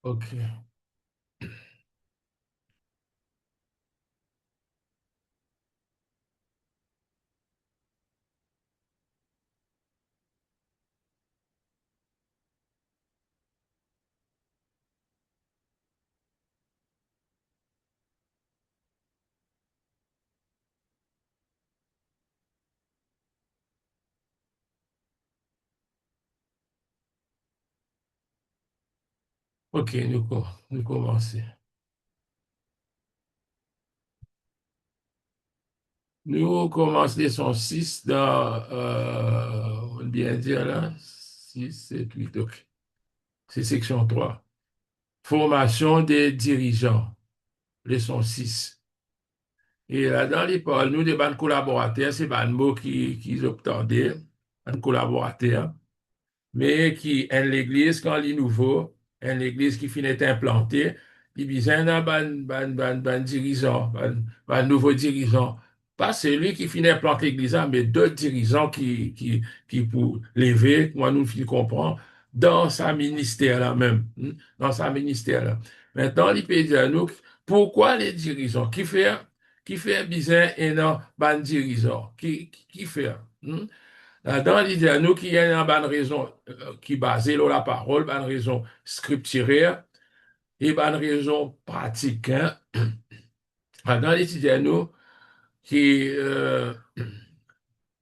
Ok, ok, nous commençons. Nous commençons leçon 6 dans, on va bien dire là, 6, 7, 8, ok. C'est section 3. Formation des dirigeants, leçon 6. Et là-dedans, il parle, nous, des bandes collaborateurs, c'est des mots qui obtenaient, des collaborateurs, mais qui est l'église, quand il est nouveau, est l'église qui finit implantée, il besoin d'un ban dirigeant, ban nouveau dirigeant. Pas celui qui finit implanter l'église, hein, mais d'autres dirigeants qui pour lever, moi nous finissons comprendre, dans sa ministère là même, dans sa ministère là. Maintenant, il peut dire à nous, pourquoi les dirigeants? Qui fait besoin et non ban dirigeant? Qui fait? Hmm? Là-dedans, il dit à nous qu'il y a une bonne raison qui est basée sur la parole, une bonne raison scripturaire et une bonne raison pratique. Hein. Là-dedans, il dit à nous qui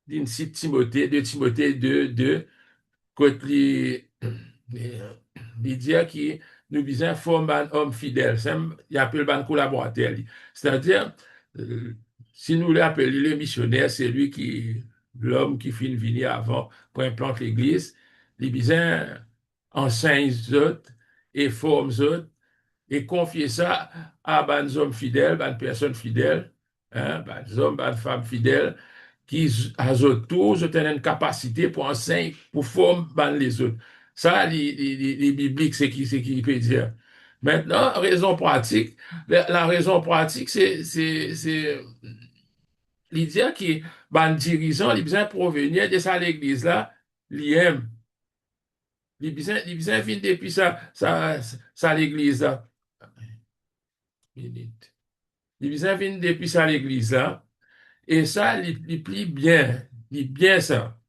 d'une cite Timothée, de Timothée 2, 2, quand il dit qu'il nous besoin former un homme fidèle. Il appelle un collaborateur. C'est-à-dire, euh, si nous l'appelons le missionnaire, c'est lui qui, l'homme qui finit venir avant pour implanter l'Église, il besoin enseigne les autres et forme les autres et confier ça à des hommes fidèles, des personnes fidèles, hein, des hommes, des femmes fidèles, qui à tous ont une capacité pour enseigner, pour former les autres. Ça, les bibliques, c'est qui peut dire. Maintenant, raison pratique, la raison pratique, c'est l'idée qui, ben, dirigeant, il besoin provenir de ça, l'église là, l'aime. Il besoin venir depuis ça, l'église là. Minute. Il besoin venir depuis ça, l'église là. Et ça, il plie bien, il bien ça.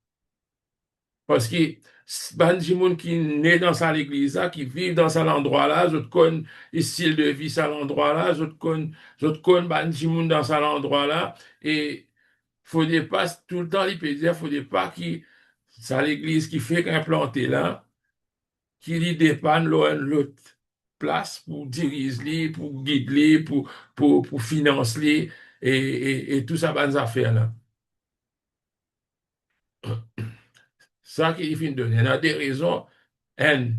Parce que ban di moun qui naît dans ça l'église là, qui vivent dans cet endroit-là, je connais le style de vie à l'endroit-là, je connais ban di moun dans cet endroit-là, et faudrait pas, tout le temps, il peut dire, faudrait pas que ça l'église qui fait implanter là, qui lui dépanne l'autre place pour diriger, pour guider, pour financer, et tout ça, bonnes affaires là. Ça qui finit de donner. Il y a des raisons un,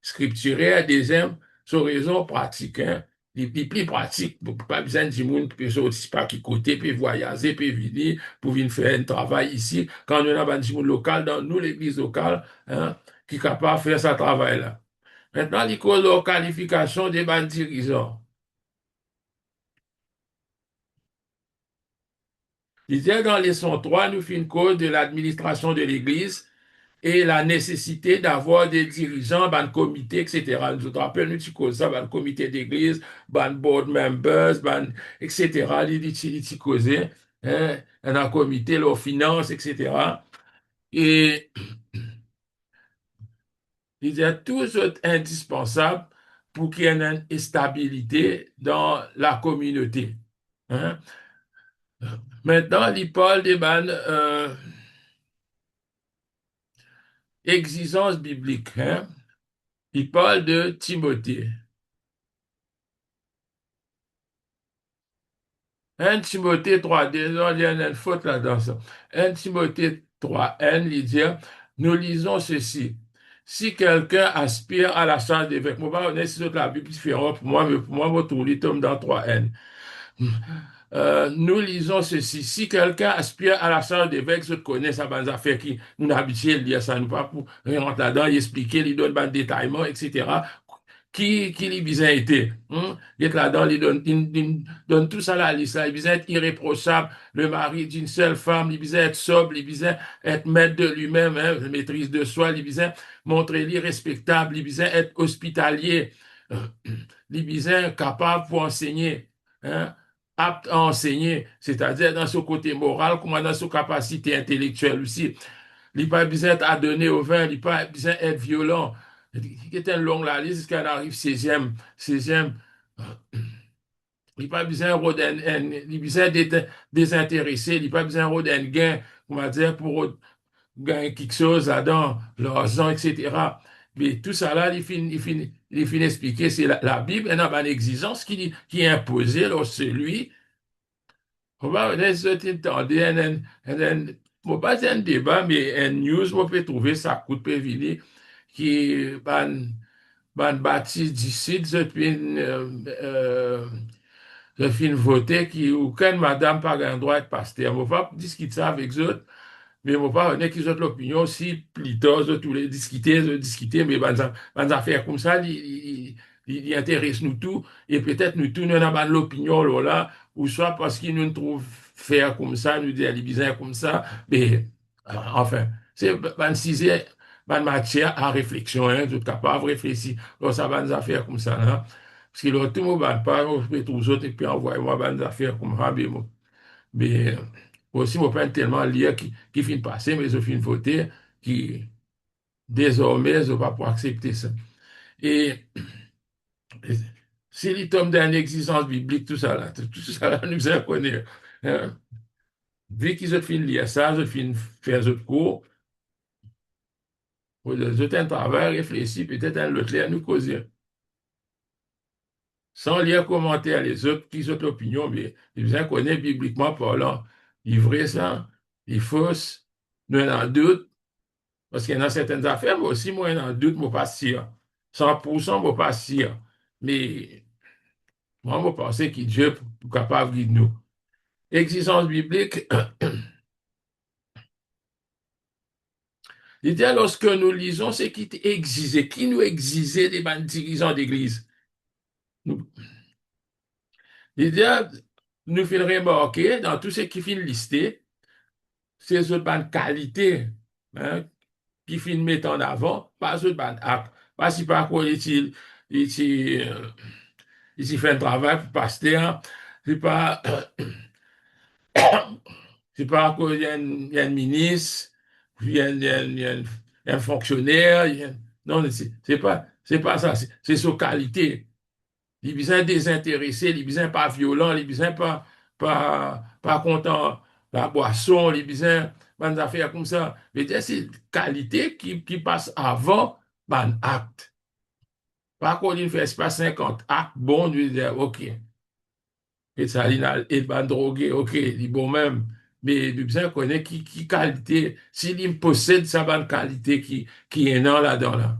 scripturaires, deuxième, sont raisons pratiques. Hein. Les plus pratiques, pas besoin de monde qui peut sortir par qui côté, puis voyager, puis venir, pour venir faire un travail ici. Quand on a un monde local, dans nous, l'église locale, hein, qui est capable de faire ce travail-là. Maintenant, les qualification des bandes dirigeants. Il disait dans leçon 3, nous faisons une cause de l'administration de l'église et la nécessité d'avoir des dirigeants, ban comité, etc. Nous nous rappelons, nous avons ça, ban comité d'église, ban board members, ban, etc. Il causé, hein, un comité, leurs finances, etc. Et il y a tous autres indispensables pour qu'il y ait une stabilité dans la communauté. Hein. Maintenant, il parle des ban, exigences bibliques. Hein. Il parle de Timothée. 1 Timothée 3, désolé, il y a une faute là-dedans. Ça. 1 Timothée 3, 1, il dit, nous lisons ceci. Si quelqu'un aspire à la charge d'évêque, moi, je sais la Bible différente pour moi, mais pour moi, je trouve tombe dans 3 N. Nous lisons ceci. Si quelqu'un aspire à la charge d'évêque, je connais ça, bonne affaire qui nous habitués à lire ça, nous pas pour rentrer là-dedans, y expliquer, lui donne des détaillements, etc. qui les besoin été. Il est là-dedans, il donne tout ça à la liste. Là. Il besoin être irréprochable, le mari d'une seule femme, il besoin être sobre, il besoin être maître de lui-même, hein, maîtrise de soi, il besoin montrer respectable, il besoin être hospitalier, euh, il besoin capable pour enseigner, hein, apte à enseigner, c'est-à-dire dans son côté moral, comme dans son capacité intellectuelle aussi. Il n'a pas besoin d'être adonné au vin, il n'a pas besoin d'être violent. Il est un long la liste jusqu'à arrive 16e. Il n'a pas besoin il a besoin d'être désintéressé, il n'a pas besoin d'un gain, on va dire, pour gagner quelque chose là-dedans, l'argent, etc. Mais tout ça là, il finit expliquer, c'est la Bible, elle a une exigence qui est imposée sur celui. On va entendre bon, pas un débat, mais un news, on peut trouver ça coûte peut venir, qui ban bâti d'ici, je fin voter qui, aucune madame pas un droit de pasteur. On va pas discuter ça avec eux, mais on va pas qu'ils ont l'opinion si plus tard, tous les discuter, mais ban affaires comme ça, il intéresse nous tous, et peut-être nous tous, nous avons l'opinion là, ou soit parce qu'ils nous trouvent faire comme ça, nous dire les bizarres comme ça, mais enfin, c'est ban sujet, ban matière à réflexion, hein, tout capable de réfléchir, alors ça va nous affaires comme ça, hein. Parce que l'autre, tout le monde va pas, on fait tous autres, et puis envoie-moi des affaires comme ça, mais aussi, moi, pas tellement lire qui finit passer, mais je finis voter, qui, désormais, je ne vais pas pouvoir accepter ça. Et, si il tombe dans l'existence biblique, tout ça là, nous en connaît. Hein. Vu qu'ils ont fini de lire ça, ils ont fini de faire autres cours, ils ont un travail, réfléchi, peut-être un autre à nous causer. Sans lire commentaire les autres, qui ont l'opinion, mais ils en connaissent bibliquement parlant. Il est vrai ça, il est fausse, nous en doute, parce qu'il y en a certaines affaires, mais aussi, moi, en doute, moi, pas sûr. 100%, moi, pas sûr. Mais, moi, je pense que Dieu est capable de nous. Existence biblique, il dit, lorsque nous lisons ce qui existait, qui nous existait des dirigeants d'église. Nous, il dit, nous faisons remarquer dans tout ce qui finit listé, ces autres bonnes qualités, hein, qui finit mettre en avant, pas autres bonnes actes. Pas si par quoi il fait un travail pour pasteur, c'est pas, c'est pas qu'il y a un ministre, il y a un fonctionnaire, non, c'est pas ça, c'est sa qualité. Les besoins désintéressés, les besoins pas violents, les besoins pas content, la boisson, les besoins, des affaires comme ça. Mais c'est qualité qui passe avant, acte. Pas qu'on ne fait pas 50 actes, bon, lui dire, OK. Et ça, il va droguer, OK, il est bon même. Mais il besoin connaître qui qualité, s'il possède sa bonne qualité qui est là-dedans, là.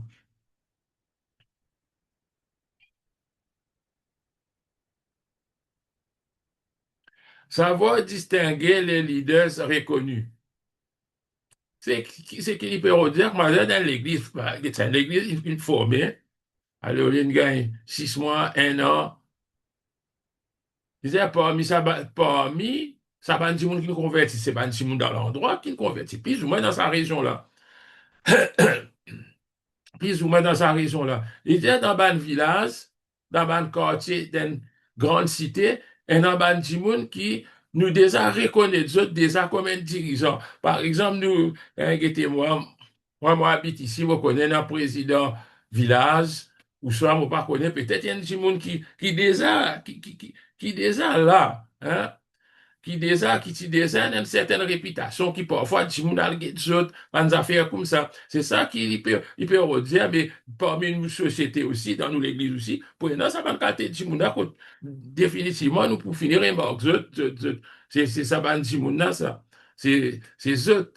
Savoir distinguer les leaders reconnus. C'est qu'il peut dire, moi, dans l'église, c'est l'église, une formée. Alors, il gagne 6 mois, 1 an. Il disait, parmi, ça va du monde qui nous convertit, c'est pas du monde dans l'endroit qui nous convertit, plus ou moins dans sa région là. Plus ou moins dans sa région-là. Il était dans un village, dans un quartier, dans une grande cité, et dans un petit monde qui nous déjà reconnaît, nous autres déjà comme un dirigeant. Par exemple, nous, moi, habite ici, je connais un président village, ou soit, je ne pas connais, peut-être il y a un petit monde qui déjà là, hein, qui déjà a une certaine réputation, qui parfois dit moun al get zot, des affaires comme ça. C'est ça il peut redire, mais parmi nous sociétés aussi, dans nous l'église aussi, pour nous, ça va nous dit moun définitivement, nous pour finir, c'est ça va dit moun ça. C'est zot.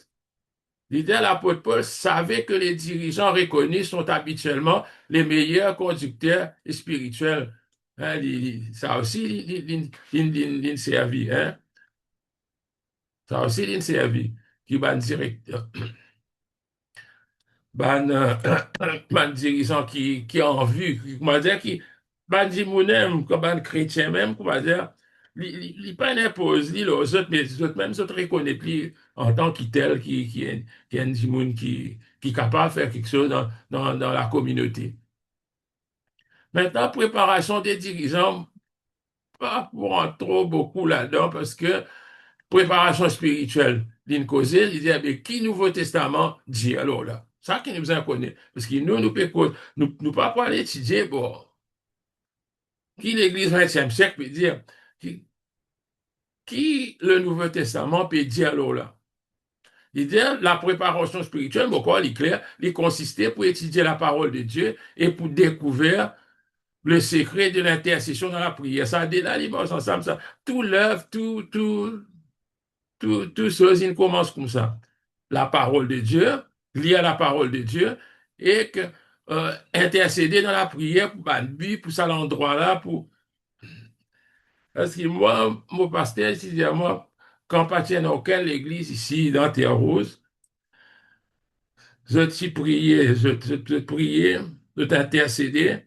L'idée à l'apôtre Paul savait que les dirigeants reconnus sont habituellement les meilleurs conducteurs spirituels. Hein, ça aussi, il servi, hein. Ça aussi, il servi qui va direct. ban, ban dirigeant qui a en vue, comment dire, qui, ban di mounem, comme ban chrétien même, comment dire, li pas impose, li aux autres, mais les autres même, se reconnaissent plus en tant que tel, qui est un di moun qui est capable de faire quelque chose dans la communauté. Maintenant, préparation des dirigeants, pas pour en trop beaucoup là-dedans, parce que préparation spirituelle, d'une cause, il dit, eh bien, qui Nouveau Testament dit alors là? Ça qui nous en connaît. Parce que nous pas aller étudier, bon, qui l'Église 20e siècle peut dire, qui, qui le Nouveau Testament peut dire alors là? Il dit, la préparation spirituelle, bon, quoi, il est clair, il consistait pour étudier la parole de Dieu et pour découvrir le secret de l'intercession dans la prière. Ça, dès là, il va ensemble, ça. Tout l'œuvre, tout ceci commence comme ça. La parole de Dieu, lire la parole de Dieu, et que, intercéder dans la prière pour ban but, pour ça l'endroit là, pour. Parce que moi, mon pasteur, il dit à moi, quand pas à aucune église ici, dans Terre-Rose, je t'y prier, je prier, je t'intercéder,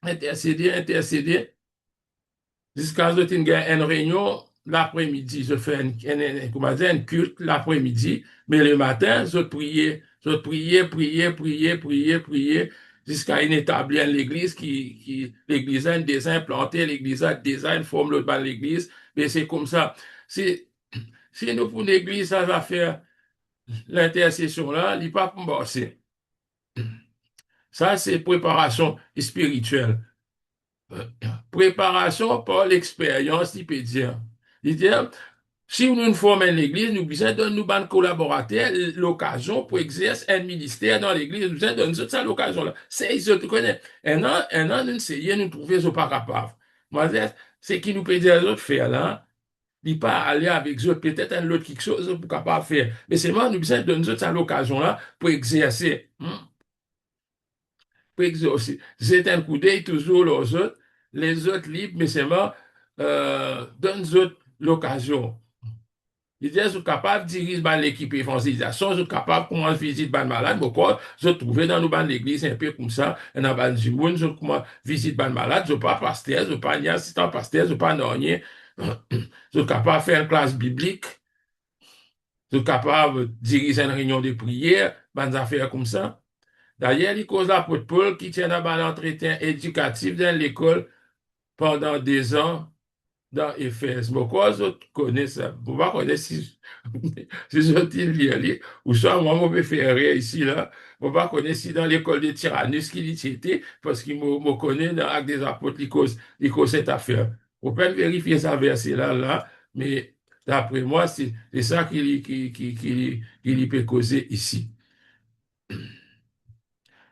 intercéder, jusqu'à ce que tu aies une réunion l'après-midi. Je fais comment dire, un culte l'après-midi, mais le matin, prier, jusqu'à une établir l'église l'église a une déjà implantée, l'église a déjà une forme de l'église, mais c'est comme ça. Si, si nous, pour l'église, ça va faire l'intercession là, il n'est pas pour bosser. Ça, c'est préparation spirituelle. Préparation par l'expérience, il peut dire. Il dit, si nous nous formons l'église, nous besoin de nous ban collaborateurs l'occasion pour exercer un ministère dans l'église, nous besoin de nous ça l'occasion là. C'est, je te connais. Un an, nous essayons, nous trouver, ce pas capable. Moi, c'est qui nous peut dire les autres faire là. Il pas aller avec eux, peut-être un autre quelque chose pour capable faire. Mais c'est moi, nous besoin de nous ça l'occasion là pour exercer. Pour exercer. C'est un coup d'œil toujours les autres libres, mais c'est moi, donne-nous l'occasion. Ils disent, sont capables de diriger l'équipe évangélisation, sont capables de commencer visite ban malade, pourquoi je trouvais dans nos ban l'église un peu comme ça, dans ban du monde, je commence visite ban malade, je pas pasteur, je pas ni assistant pasteur, je pas non rien, je suis capable de faire une classe biblique, je suis capable de diriger une réunion de prière, ban affaires comme ça. D'ailleurs, il cause l'apôtre Paul qui tient un entretien éducatif dans l'école pendant 2 ans dans Éphèse. Pourquoi je connais ça? Vous ne connaissez si, si je dis lire, ou soit moi, je vais faire rien ici, là. Vous ne connaissez si dans l'école de Tyrannus qui y était, parce qu'il me connaît dans l'acte des apôtres, il cause cette affaire. Vous pouvez vérifier ça verset là, mais d'après moi, c'est ça qui peut causer ici.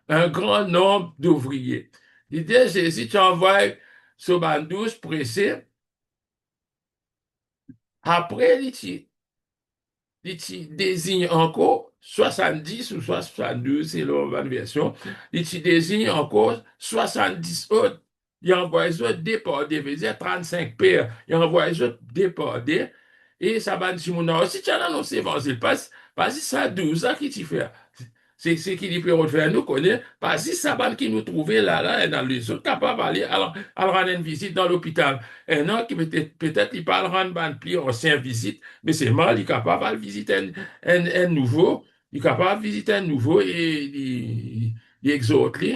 Un grand nombre d'ouvriers. L'idée, c'est si tu envoies ce bandouche pressé, après, il désigne encore 70 ou 72, c'est la version, il désigne encore 70 autres. Il envoie les autres déportés, veut dire 35 pères. Il envoie les autres déportés. Et ça va dire, si tu as annoncé l'évangile, pas si ça 12 ans qui t'y fait. C'est qui dit peut faire nous connaît, pas si ça va qui nous trouver là, dans les autres, capable d'aller à rendre une visite dans l'hôpital. Un an qui peut-être il parle rendre ban pli ancien visite, mais c'est mal, il est capable de visiter un nouveau, il est capable de visiter un nouveau et il exhorte lui.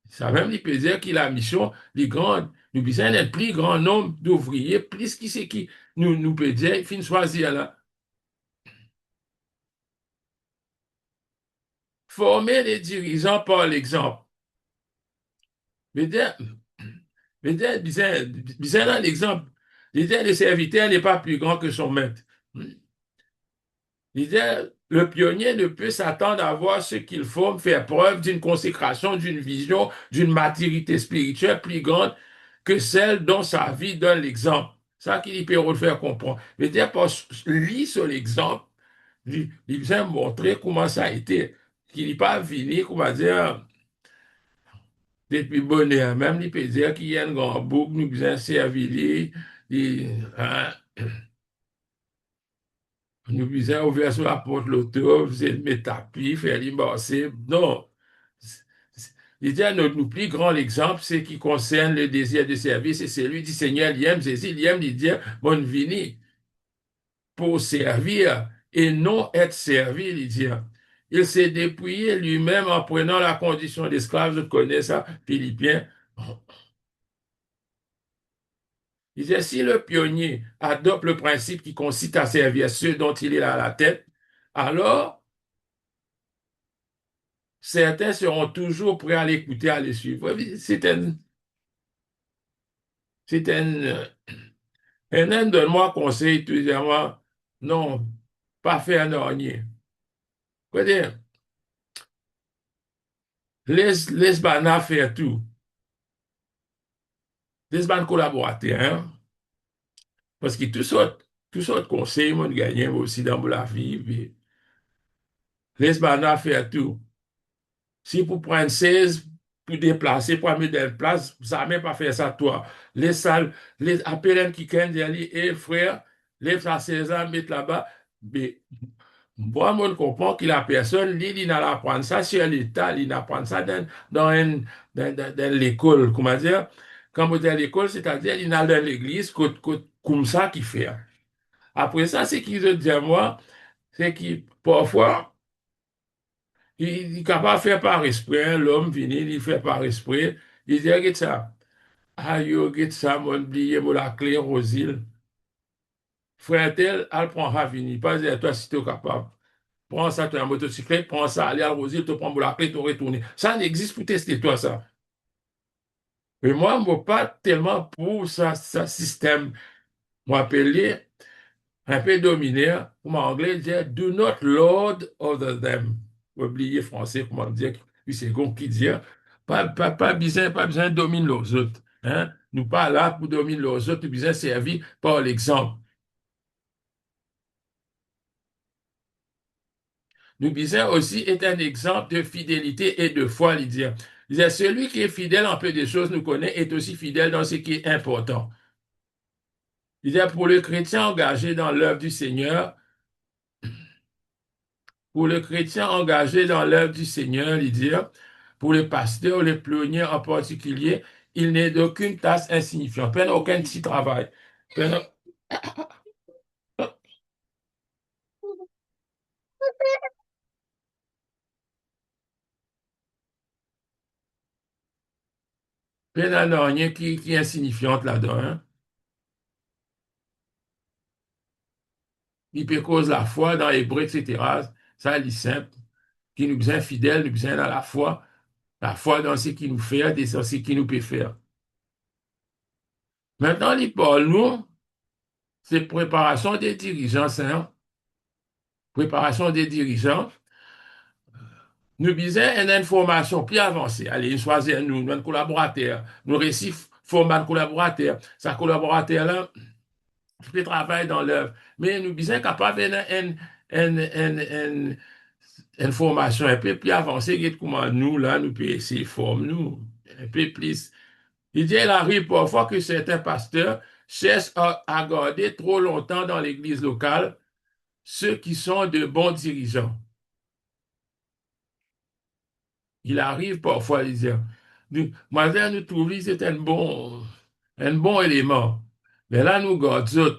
Ça même, il peut dire qu'il a la mission, les grandes, nous besoin d'un plus grand nombre d'ouvriers, plus qui c'est qui nous peut dire, il finit choisir là. Former les dirigeants par l'exemple. Mais dire, mais dire dans l'exemple, l'idée le serviteur n'est pas plus grand que son maître. L'idée, le pionnier ne peut s'attendre à voir ce qu'il faut faire preuve d'une consécration, d'une vision, d'une maturité spirituelle plus grande que celle dont sa vie donne l'exemple. Ça qu'il peut le faire comprendre. Mais dire, lit sur l'exemple, il vient montrer comment ça a été. Qu'il n'est pas venu, comment dire, depuis bonheur. Même il peut dire qu'il y a un grand bouc, nous besoin servir, hein, Nous disons, ouvrir sur la porte l'auto, vous êtes mes tapis, faire l'immerser. Non. Il dit, notre plus grand exemple, c'est qui concerne le désir de service, et celui du Seigneur, il aime, c'est il aime, il dit, bonne vini, pour servir et non être servi, il dit. Il s'est dépouillé lui-même en prenant la condition d'esclave, je connais ça, Philippiens. Il dit, si le pionnier adopte le principe qui consiste à servir ceux dont il est à la tête, alors certains seront toujours prêts à l'écouter, à le suivre. C'est un homme donne-moi conseil, tu dis moi, non, pas faire rien. Dire, laisse Bana faire tout. Laisse Bana collaborer, hein? Parce que tout sortes conseils, moi, gagner aussi dans la vie. Laisse Bana faire tout. Si vous prenez 16 pour déplacer, pour amener des places, ça n'a même pas fait ça, toi. Les salles, les appels qui viennent dire, et frère, les ça 16 ans, mettre là-bas. Mais moi, je comprends que la personne, il n'a apprendre ça sur l'État, il n'apprend ça dans l'école, comment dire. Quand vous dites à l'école, c'est-à-dire, il n'a dans l'église, comme ça qu'il fait. Après ça, c'est qu'il se dit à moi, c'est qu'il, parfois, il est capable de faire par esprit, hein, l'homme vini, il fait par esprit. Il dit, regarde ça. Ah, yo, regarde ça, mon oublié, mon la clé, Rosile. Frère tel, elle prend Ravini. Pas dire, toi, si tu es capable. Prends ça, tu as un motocyclette, prends ça, allez à Rosile, tu prends mon la clé, tu retournes. Ça n'existe pour tester toi, ça. Mais moi, je ne pas tellement pour ça système. Moi, appelé un peu dominaire, comme en anglais, dire, do not lord over them. Oubliez français, comment dire, puis c'est con qui dit, pas besoin de dominer les autres. Hein? Nous pas là pour dominer les autres, nous besoin servir par l'exemple. Nous besoin aussi être un exemple de fidélité et de foi, il dit. Il dit, celui qui est fidèle en peu de choses nous connaît, est aussi fidèle dans ce qui est important. Il dit, pour le chrétien engagé dans l'œuvre du Seigneur, pour le chrétien engagé dans l'œuvre du Seigneur, il dit, pour le pasteur, le pionnier en particulier, il n'est d'aucune tâche insignifiante, peine aucun petit travail. Peine, peine à rien qui est insignifiante là-dedans. Hein. Il peut cause la foi dans Hébreu, etc. Ça, il est simple. Qui nous est fidèle, nous sommes dans la foi dans ce qu'il nous fait, et dans ce qu'il nous peut faire. Maintenant, il parle, nous, c'est préparation des dirigeants, hein? Préparation des dirigeants. Nous disons une information plus avancée. Allez, nous choisir nous, notre collaborateur, nous récifs format de collaborateur. Sa collaborateur-là, fait travail dans l'œuvre. Mais nous disons capable une information un peu plus avancée que comment nous, là, nous pouvons essayer de former nous, un peu plus. Il dit, il arrive parfois que certains pasteurs cherchent à garder trop longtemps dans l'église locale ceux qui sont de bons dirigeants. Il arrive parfois, il dit, moi, nous trouvons que c'est un bon élément. Mais là, nous gardons,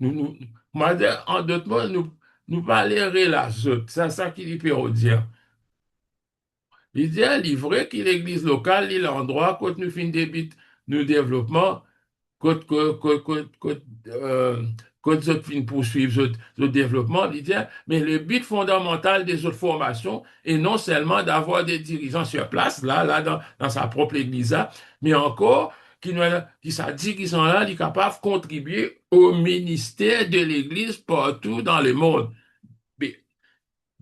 nous, moi, en d'autres mots, nous parlons la autres. C'est ça qu'il peut dire. Il dit, il est vrai que l'église locale, est l'endroit où nous finissons débit nous développement, quand autres fin poursuivre le développement, il dit, mais le but fondamental des autres formations est non seulement d'avoir des dirigeants sur place, là dans sa propre église, là, mais encore qui ça dit qu'ils sont là, ils sont capables de contribuer au ministère de l'église partout dans le monde. Mais,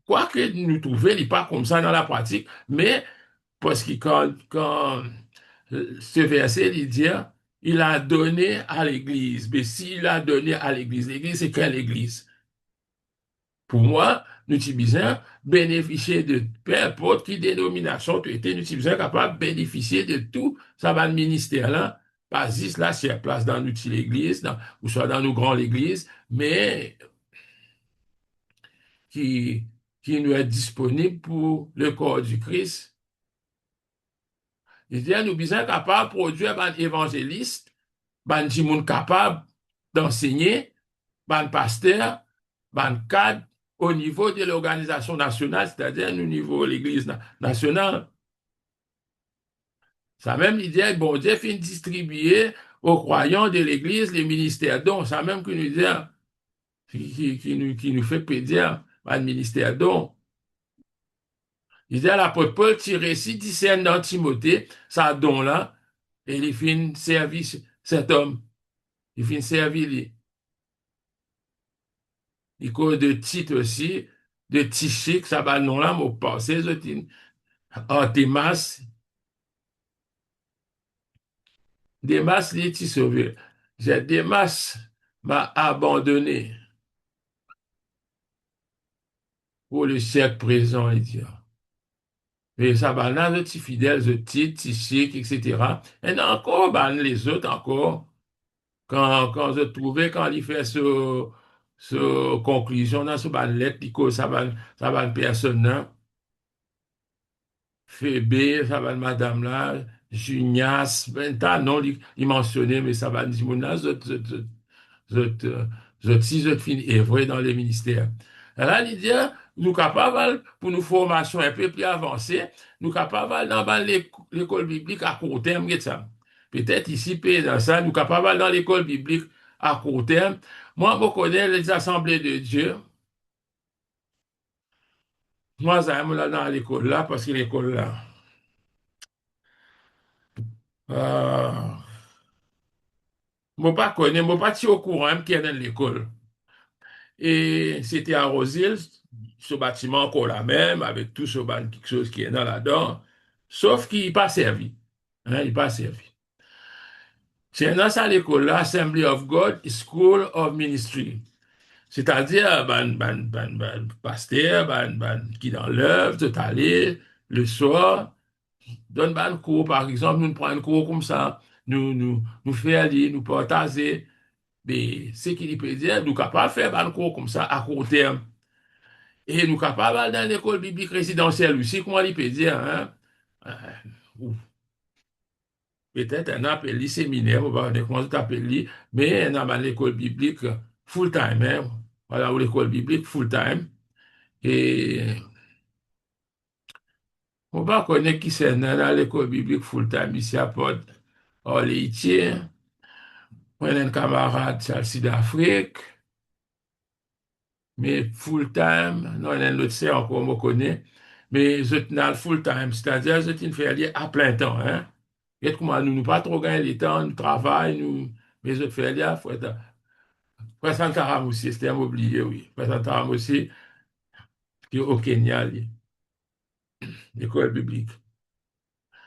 quoique nous trouvions, il n'est pas comme ça dans la pratique, mais parce que quand ce verset, il dit, il a donné à l'Église. Mais s'il a donné à l'Église, c'est quelle Église? Pour moi, nous sommes besoin bénéficier de, peu importe qui dénomination tu étais, nous sommes besoin capable de bénéficier de tout ça va le ministère là. Pas juste là, c'est place dans notre église, ou soit dans nos grandes églises, mais qui, qui nous est disponible pour le corps du Christ. Il dit, nous sommes capables de produire un évangéliste, un monde capable d'enseigner, un pasteur, un cadre au niveau de l'organisation nationale, c'est-à-dire au niveau de l'Église nationale. Ça même, il dit, bon Dieu finit distribuer aux croyants de l'Église les ministères dons. Ça même qui nous dit, qui nous fait pédir un ministère dons. Il dit à l'apôtre Paul, tirer si discerne dans Timothée, ça don-là, et il finit servir cet homme. Il finit servir lui. Il cause de titre aussi, de Tichique, ça va non là, mon passé, Démas, Démas, il est sauvé. J'ai Démas m'a abandonné pour le siècle présent, il dit. Mais ça va là, les fidèles, les titres, Tichique, etc. Et encore, ben, les autres encore. Quand je trouvais, quand il fait ce conclusion dans ce lettre, il cause ça va personne, hein. Phébé, ça va madame là, Junias, ben, non, il mentionnait, mais ça va dire, si je fin œuvrer dans les ministères. Là, il dit, nous capables, pour nos formations un peu plus avancées, nous capables dans l'école biblique à court terme, et ça. Peut-être ici, dans ça, nous capables dans l'école biblique à court terme. Moi, je connais les assemblées de Dieu. Moi, j'aime là dans l'école là, parce que l'école là, euh, moi, pas si au courant qui est dans l'école. Et c'était à Rosil, ce bâtiment encore là même, avec tout ce quelque chose qui est dans là-dedans, sauf qu'il n'est pas servi. Hein, il n'est pas servi. C'est dans ça l'école là, Assembly of God, School of Ministry. C'est-à-dire, pasteur, qui dans l'œuvre, tout aller, le soir, donne un cours, par exemple, nous prenons un cours comme ça, nous faire lire, nous partager. Mais ce qu'il peut dire, nous sommes capables de faire un cours comme ça à court terme. Et nous sommes capables dans l'école biblique résidentielle aussi, comment il peut dire, hein? Euh, ou peut-être un appel séminaire, on va voir comment ça appelle, mais on a l'école biblique full-time, hein? Voilà, ou l'école biblique full-time. Et on va connaître qui c'est dans l'école biblique full-time ici à Port. Oh, les on a un camarade, Chelsea d'Afrique, mais full-time, non, il y a un autre, c'est encore, on me connaît, mais je tenais le full-time, c'est-à-dire, je tenais faire lire à plein temps, hein. Et comment nous, pas trop gagner le temps, nous travaillons, mais je fais lire, faut être, Presentaram aussi, c'était un oublié, oui. Presentaram aussi, qui est au Kenya, l'école biblique.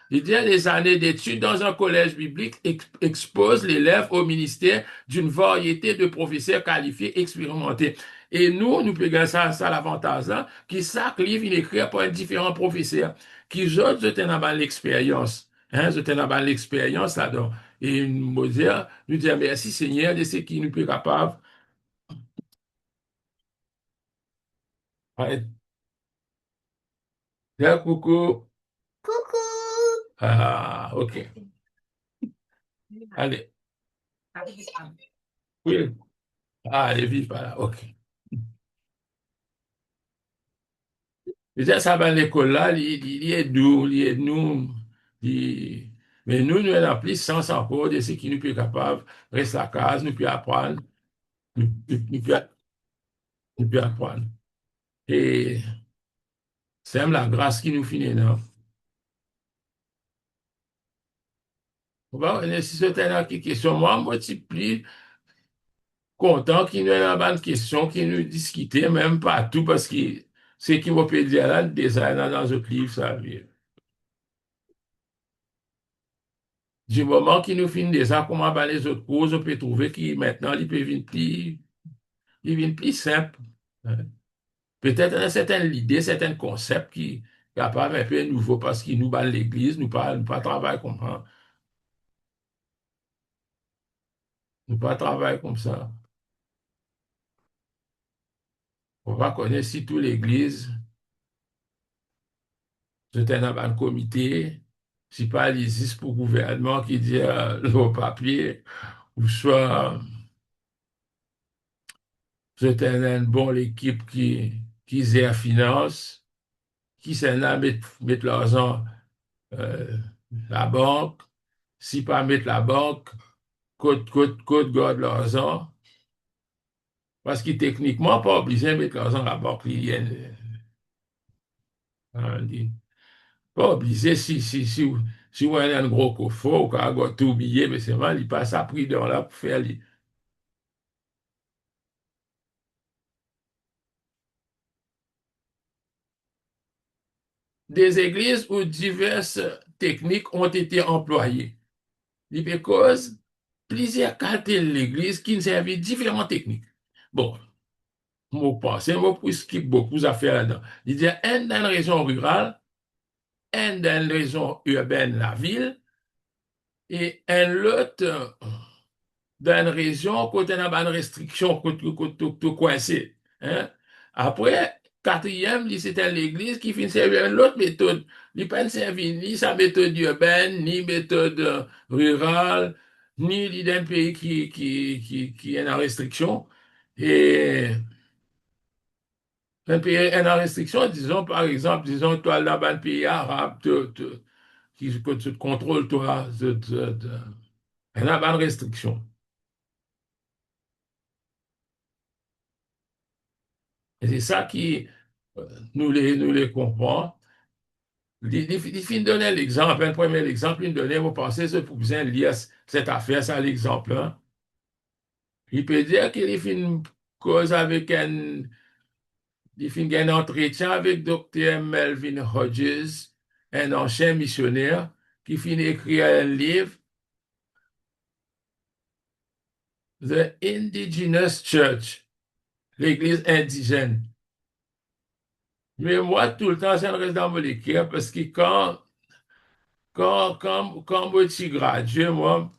Il dit, les années d'études dans un collège biblique exposent l'élève au ministère d'une variété de professeurs qualifiés, expérimentés. Et nous pouvons ça l'avantage, là, qui chaque livre, il écrit par différents professeurs, qui autres, je dans l'expérience. Hein, je dans l'expérience là-dedans. Et nous dire merci Seigneur de ce qui nous peut capable. Ouais. Bien, coucou. Coucou. Ah, ok. Allez. Oui. Ah, elle vit pas là. Ok. Déjà, ça va à l'école là, il est doux, il est nous. Mais nous avons plus sens encore de ce qui nous peut capable. Reste à casa, nous peut apprendre. Nous peut, nous peut apprendre. Et c'est même la grâce qui nous finit, non? Bon, si c'était là qui question, moi, je suis plus content qu'il nous ait une question, qu'il nous discuter, même pas tout, parce que ce qui m'a peut dire là, le design dans notre livre, ça vient. Du moment qu'il nous finit déjà, comment ben, les autres causes, on peut trouver qu'il maintenant, il vient plus simple. Hein. Peut-être une certaine idée, certains concepts qui apparaissent un peu nouveau parce qu'il nous bat l'église, nous pas travailler comme ça. Nous pas travailler comme ça. On va connaître si toute l'Église, c'était dans un comité, si pas existe pour le gouvernement qui dit le papier, ou soit c'était une bonne équipe qui gère finance, qui s'en a mettre l'argent euh, la banque, si pas mettre la banque, côte garde l'argent, parce que techniquement, pas obligé de mettre l'argent à la banque. Pas obligé, si vous avez un gros coffre, ou quand vous avez tout oublié, mais c'est vrai, il passe à prix dans là pour faire des églises où diverses techniques ont été employées. Il cause plusieurs quartiers de l'église qui servent différentes techniques. Bon, moi, pense, moi, pour skip beaucoup d'affaires là-dedans. Il y a un dans la région rurale, un dans la région urbaine, la ville, et un autre dans une région côté on a une restriction côté coincé. Hein? Après, quatrième, c'était l'église qui finit servir une autre méthode. Il n'a pas servi ni sa méthode urbaine, ni méthode rurale, ni d'un pays qui est en restriction. Et un pays est en restriction, disons par exemple, disons toi là-bas, un pays arabe que tu contrôles, toi, il y a une restriction. Et c'est ça qui nous les comprend. Il finit de donner l'exemple, un premier exemple, il donne, vous pensez, ce pour bien lire cette affaire, ça l'exemple. Hein. Il peut dire qu'il finit une cause avec il finit un entretien avec Dr. Melvin Hodges, un ancien missionnaire, qui finit d'écrire un livre, The Indigenous Church, l'Église indigène. Mais moi, tout le temps, ça reste dans mon écrire parce que quand moi, je gradué, moi,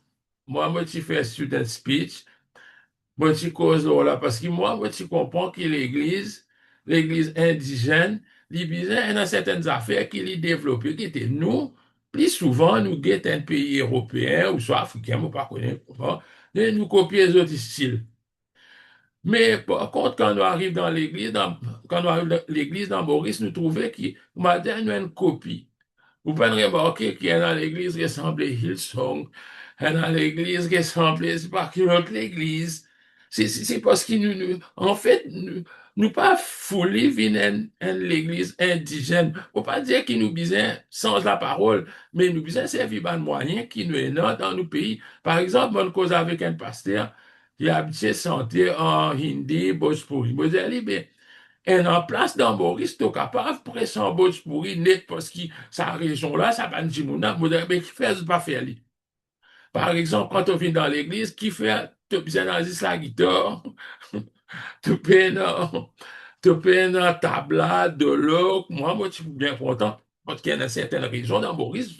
je fais student speech, moi, je cause là, parce que moi, je comprends que l'Église indigène, il y a certaines affaires qu'il a développées, qui étaient nous, plus souvent, nous guettons un pays européen, ou soit africain, ou pas connaître, et nous copier les autres styles. Mais par contre, quand nous arrivons dans l'Église, quand nous arrivons dans l'Église dans Maurice, nous trouvons qu'il y a une copie. Vous pouvez remarquer qu'il y a dans l'église qui ressemble à Hillsong, il y a dans l'église qui ressemble à c'est pas que l'autre l'église. C'est parce que en fait, nous pas foulés venir l'église indigène. Faut pas dire qu'il nous besoin sans la parole, mais nous besoin servir de moyen qui nous est dans nos pays. Par exemple, on cause avec un pasteur, il a habitué santé en hindi, Bhojpuri. Moi, je dis, ben, et en place dans Maurice, tu es capable de presser un pourri net parce que sa région-là, ça va nous dire, mais qui fait, pas faire. Par exemple, quand on vient dans l'église, qui fait, tu besoin d'enregistrer la guitare, tu payes une tablade de l'eau. Moi, je suis bien content. Parce qu'il y a dans certaines régions dans Maurice,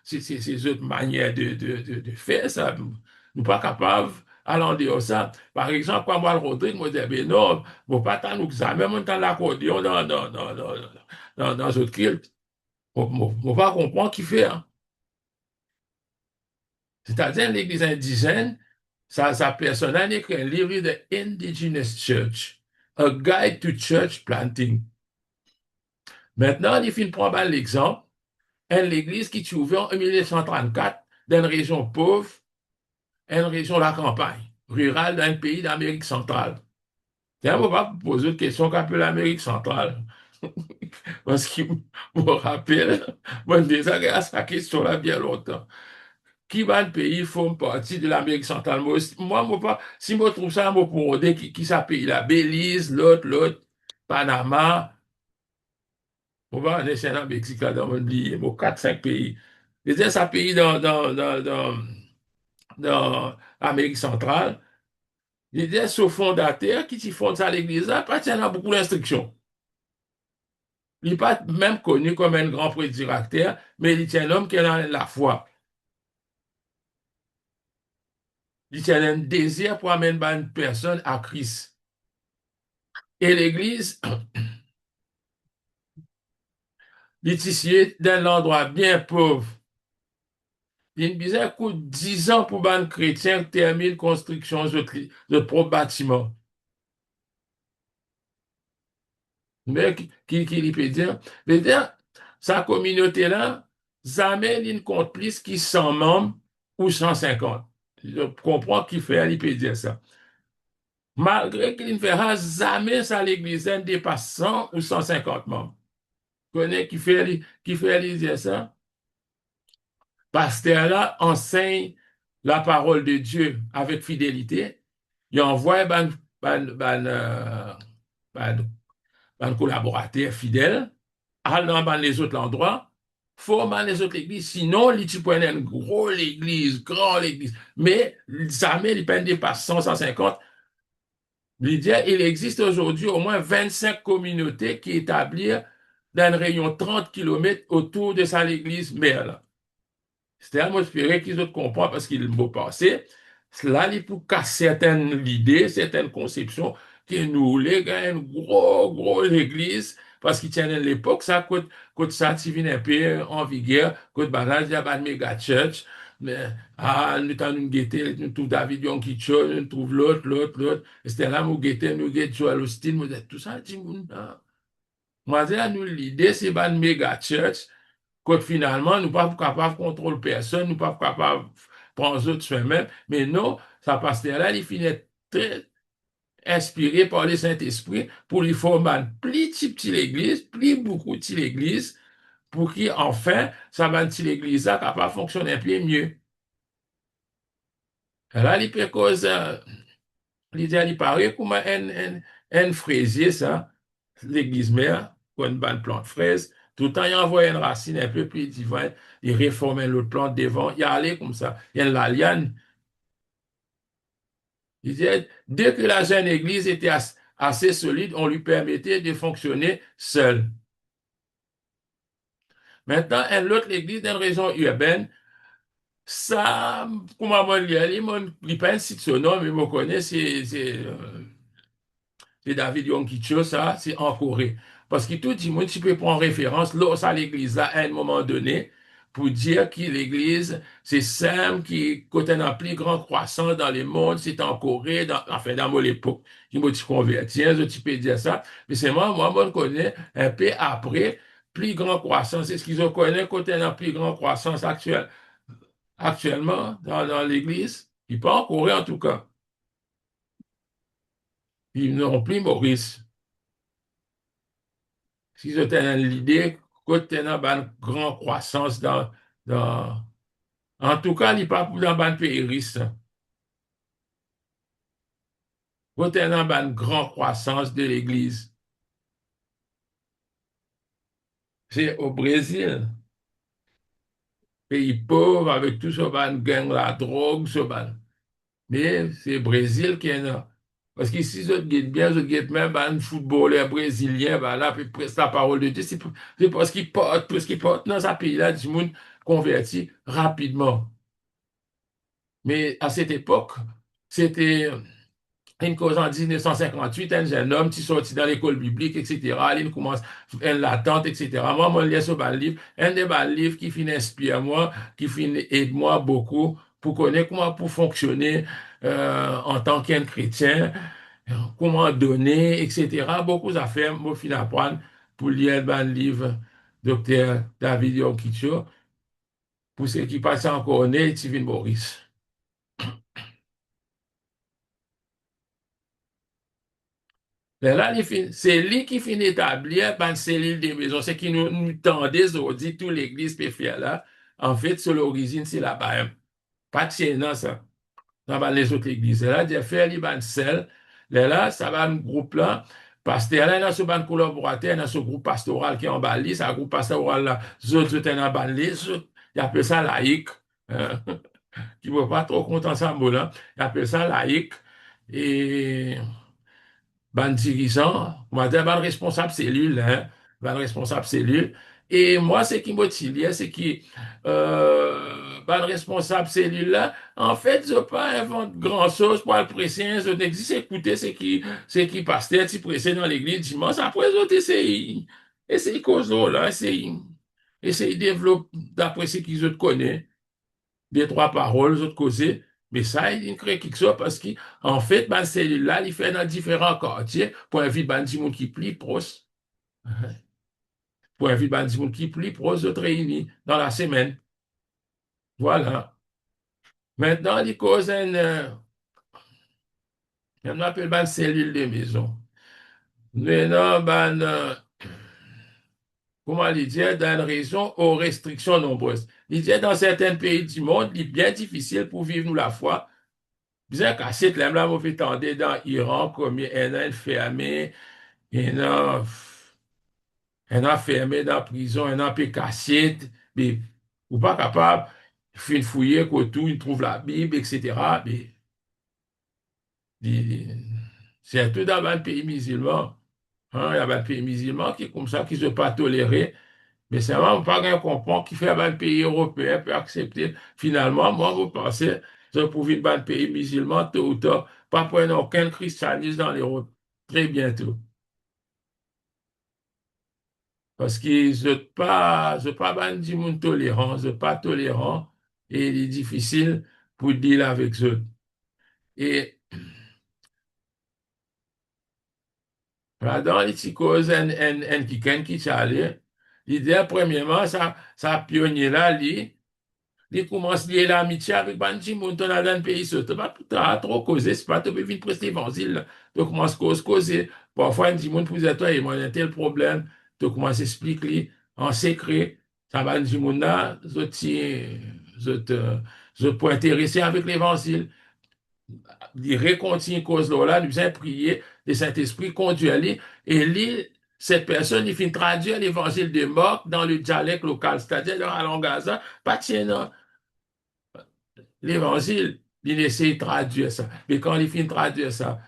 c'est une manière de faire ça. Nous ne sommes pas capables aller en dehors de ça. Par exemple, quand moi, le Rodrigue, moi, je dis, ben non, mon papa nous a même dans l'accordéon dans notre culte. On va comprendre qui fait. Hein. C'est-à-dire, l'église indigène, sa personne a écrit un livre de Indigenous Church, A Guide to Church Planting. Maintenant, il faut prendre l'exemple, l'église qui est ouverte en 1934 dans une région pauvre, une région de la campagne, rurale d'un pays d'Amérique centrale. Tiens, on va pas poser une question qu'appelle l'Amérique centrale. Parce qu'il me rappelle, moi, déjà, à cette question-là bien longtemps. Qui va le pays forme partie de l'Amérique centrale? Moi, pas, si je trouve ça, moi, pour dire qui ça pays là? Belize, l'autre, Panama, on va en essayer dans le Mexique, là, dans mon pays, bon, 4-5 pays. C'est ça pays dans l'Amérique centrale. Il y a ce fondateur qui fonde ça à l'église, là, pas tient beaucoup d'instructions. Il n'est pas même connu comme un grand prédicateur, mais il tient un homme qui a la foi. Il tient un désir pour amener une personne à Christ. Et l'Église, il est ici d'un endroit bien pauvre. Il disait coûte 10 ans pour un chrétien termine construction de propre bâtiment. Mais qui peut dire? Veut dire, sa communauté-là, jamais il ne compte plus qui 100 membres ou 150. Je comprends qui fait, il peut dire ça. Malgré qu'il ne fera jamais ça l'église ne dépasse 100 ou 150 membres. Connais qui fait lui dire ça? Pasteur là enseigne la parole de Dieu avec fidélité. Il envoie ban, ban collaborateur fidèle allant dans les autres endroits, formant les autres églises. Sinon, tu prenais une grosse église, grande église. Mais jamais il ne dépasse 100, 150. Lydia, il existe aujourd'hui au moins 25 communautés qui établissent dans une rayon 30 kilomètres autour de sa église mère. Là. C'est-à-dire, moi, j'espérais qu'ils ont compris parce qu'il m'a passé. Cela, il pour casser certaines idées, certaines conceptions que nous, les gars, une grosse église, parce qu'ils tiennent à l'époque, ça coûte ça, tu viens un peu en vigueur, coûte banal, il y a pas de méga church, mais, nous t'en nous guetter, nous trouve David Yonkicho, nous trouve l'autre, et c'était là, nous guetter Joel Osteen, nous dit, tout ça, dis moi, nous, l'idée, c'est pas de méga church, que finalement, nous ne sommes pas capables de contrôler personne, nous ne sommes pas capables de prendre les autres soi-même. Mais non, ça pasteur-là, il finit très inspiré par le Saint-Esprit pour lui former une plus petite église, plus beaucoup de l'église, pour qu'enfin, ça va une petite église là capable de fonctionner un peu mieux. Et là, il peut cause, il paraît comme un fraisier, ça, l'église mère, pour une bonne plante fraise, tout le temps, il envoie une racine un peu plus divine, il réforme l'autre plante devant, il allait comme ça, il y a la liane. Il dit, dès que la jeune église était assez solide, on lui permettait de fonctionner seule. Maintenant, l'autre église dans une région urbaine, ça, comment on dit, il pas un site sonore, mais on connaît, c'est David Yom Kicho, ça, c'est en Corée. Parce que tout le monde, tu peux prendre référence, là, ça, l'église, là, à un moment donné, pour dire que l'église, c'est simple, qui côté un plus grand croissance dans le monde, c'est en Corée, enfin, dans mon époque. Je me suis converti, tu peux dire ça. Mais c'est moi, je connais un peu après, plus grand croissance. C'est ce qu'ils connaissent côté un plus grand croissance actuellement dans l'église. Il pas en Corée, en tout cas. Ils n'ont plus Maurice. Si je t'ai l'idée que tu as une grande croissance dans, en tout cas, il n'est pas pour dans le pays. Que tu as une grande croissance de l'Église. C'est au Brésil, pays pauvre avec tout ce ban gang, la drogue, ce ban. Mais c'est le Brésil qui est là. Parce qu'ici, je guette bien, je guette même un footballeur brésilien, ben là, puis presse la parole de Dieu. C'est parce qu'il porte dans ce pays-là, du monde converti rapidement. Mais à cette époque, c'était une cause en 1958, un jeune homme qui sortit dans l'école biblique, etc. Il commence une latente, etc. Moi, je lis ce bas livre, un des bas livres qui finit inspire moi, qui finit aide moi beaucoup pour connaître comment pour fonctionner en tant qu'un chrétien, comment donner, etc. Beaucoup d'affaires, moi, finis apprendre pour lire le bas livre Docteur David Yonkicho, pour ceux qui passent encore né, Tivin Maurice. Mais là, c'est lui qui finit d'établir une cellule de maison. C'est qui nous tendait aujourd'hui, toute l'église peut faire là. En fait, sur l'origine, c'est là-bas. Pas de chez nous, ça. Dans les autres églises. Et là, j'ai fait une celle. Là, ça va un groupe là. Pasteur là, il y a ce ban collaborateur, il y a ce groupe pastoral qui est en Bali, c'est un groupe pastoral là. Autres, sont en Bali, ils appellent ça laïque. Hein, qui ne veut pas trop content de ça, mot là. Ils appellent ça laïque. Et ban dirigeant, on va dire ban responsable cellule, hein, ban responsable cellule. Et moi, ce qui motive, c'est que ben, le responsable cellule là, en fait, je pas invente grand-chose pour le presser, je n'existe écouter ce qui pasteur, qui pressé dans l'église dimanche, après, je essayer cause là, essayer développer d'après ce qu'ils autres connaissent, deux, trois paroles, autres causer. Mais ça, il crée quelque chose parce qu'en fait, ben, cellule-là, il fait dans différents quartiers pour inviter ben, du monde qui plie proche. Pour inviter ben, du monde qui plie proche, d'autres réunis dans la semaine. Voilà. Maintenant, il cause on appelle ben, cellule de maison. Maintenant, ben, comment il dit, dans une région aux restrictions nombreuses. Il dit, dans certains pays du monde, il est bien difficile pour vivre nous la foi. Bien qu'à cette là, on fait tendre dans l'Iran, comme un an fermé, un an fermé dans la prison, un an peu cassette, mais ou pas capable, il fait une fouille, tout, il trouve la Bible, etc. Mais, c'est tout dans le pays musulman. Hein, il y a des pays musulmans qui, comme ça, qui ne sont pas tolérés. Mais c'est vraiment pas un comprend qui fait un pays européen peut accepter. Finalement, moi, vous pensez, que pour vivre dans un pays musulman, tôt ou tard, pas prendre aucun christianisme dans l'Europe. Très bientôt. Parce que je pas ban du monde tolérant, je pas tolérant, et il est difficile pour dealer avec eux. Et là-dedans, les petits causes, quelqu'un qui s'allait, l'idée, premièrement, ça pionnier là, il commence à lier l'amitié avec Banji Mouton dans le pays. Tu pas trop causé, c'est pas tu peux venir prester l'évangile. Tu commences à causer. Parfois, un dit, moun pour toi, il y a un tel problème. Tu commences à expliquer en secret. Ça va dire, moun là, je peux intéresser avec l'évangile. Il recontinue cause là, nous a prié, le Saint-Esprit conduit à lui, et lui, cette personne, il finit traduire l'évangile de Marc dans le dialecte local, c'est-à-dire dans la langue gaza, pas tiens, l'évangile, il essaie de traduire ça. Mais quand il finit de traduire ça,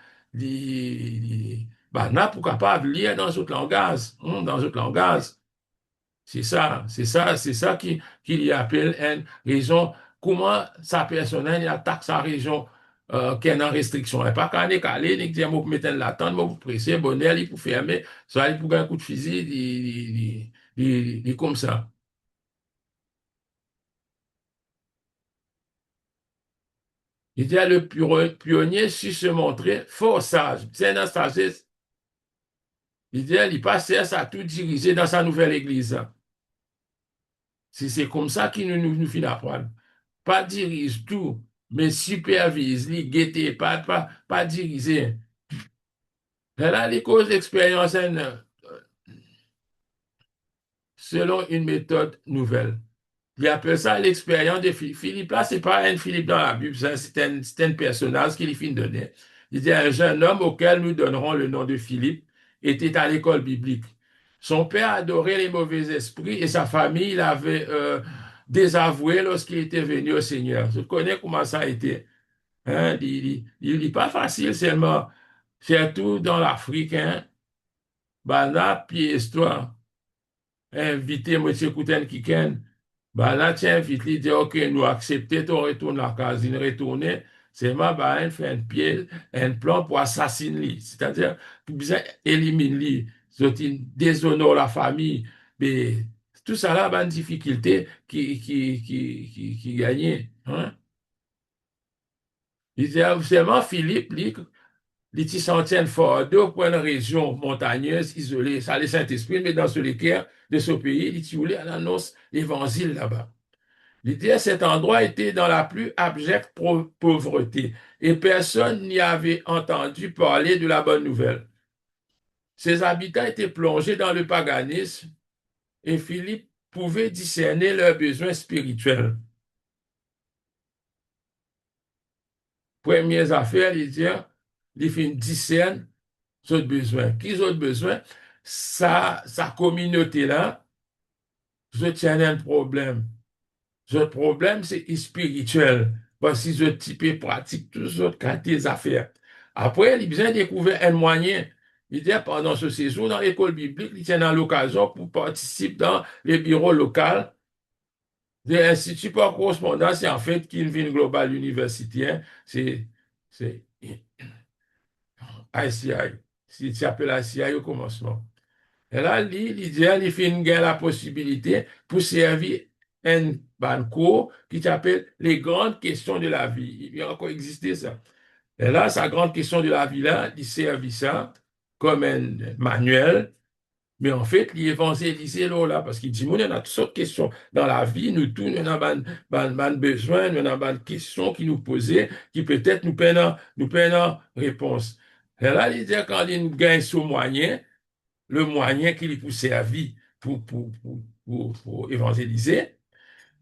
bah, n'a pas capable de lire dans d'autres langages, dans d'autres langages. C'est ça qu'il y appelle une région. Comment sa personne il attaque sa région qui est en restriction. Et pas quand on est calé, il dit, vous mettez une latente, vous pressez, bonnet, il pour fermer, soit il pour un coup de fusil, il comme ça. Il dit, le pionnier su se montrer fort sage. C'est un sagesse. Il dit, il passait à tout diriger dans sa nouvelle église. C'est comme ça qu'il nous fait apprendre. Pas dirige tout, mais supervise, li guette, pas diriger. Elle a les causes d'expérience selon une méthode nouvelle. Il appelle ça l'expérience de Philippe. Philippe, là, c'est pas un Philippe dans la Bible, c'est un personnage qu'il finit de donner. Il dit, un jeune homme auquel nous donnerons le nom de Philippe était à l'école biblique. Son père adorait les mauvais esprits et sa famille l'avait désavoué lorsqu'il était venu au Seigneur. Je connais comment ça a été. Hein? Il n'est pas facile seulement, surtout dans l'Afrique. Hein? Ben là, pièce-toi. Inviter M. Kouten Kiken. Bah là, tu invites, il dit, OK, nous acceptons, tu retournes la case. Il retourne, c'est ma, bah, il fait un pied, un plan pour assassiner lui. C'est-à-dire, tu besoin éliminer lui. Il déshonore la famille. Mais tout ça là, bah, une difficulté qui gagnait. Hein? Il dit, seulement Philippe, lui, il s'en tient fort d'eau pour une région montagneuse, isolée. Ça, le Saint-Esprit, mais dans ce l'équerre de ce pays, il voulait annonce l'évangile là-bas. L'idée à cet endroit était dans la plus abjecte pauvreté et personne n'y avait entendu parler de la bonne nouvelle. Ses habitants étaient plongés dans le paganisme et Philippe pouvait discerner leurs besoins spirituels. Premières affaires, il dit, il fait discerne ses besoins. Qui ont besoin? Sa communauté-là, je tiens un problème. Le problème, c'est spirituel. Parce que ce type pratique toutes autres des affaires. Après, il a besoin de découvrir un moyen. Il dit, pendant ce séjour dans l'école biblique, il tient dans l'occasion pour participer dans les bureaux locaux de l'Institut par correspondance, c'est en fait Kinvin Global University, hein. C'est ICI. Si tu appelles ICI au commencement. Et là, l'idéal, il fait une guerre la possibilité pour servir un banco qui s'appelle les grandes questions de la vie. Il a encore existé ça. Et là, sa grande question de la vie, là, il servi ça comme un manuel. Mais en fait, il évangélise là, parce qu'il dit, nous, on a toutes sortes de questions dans la vie, nous tous, nous avons besoin, nous avons des questions qui nous posent, qui peut-être nous prennent réponse. Et là, il dit, quand il gagne ce moyen, le moyen qui lui peut servir pour évangéliser,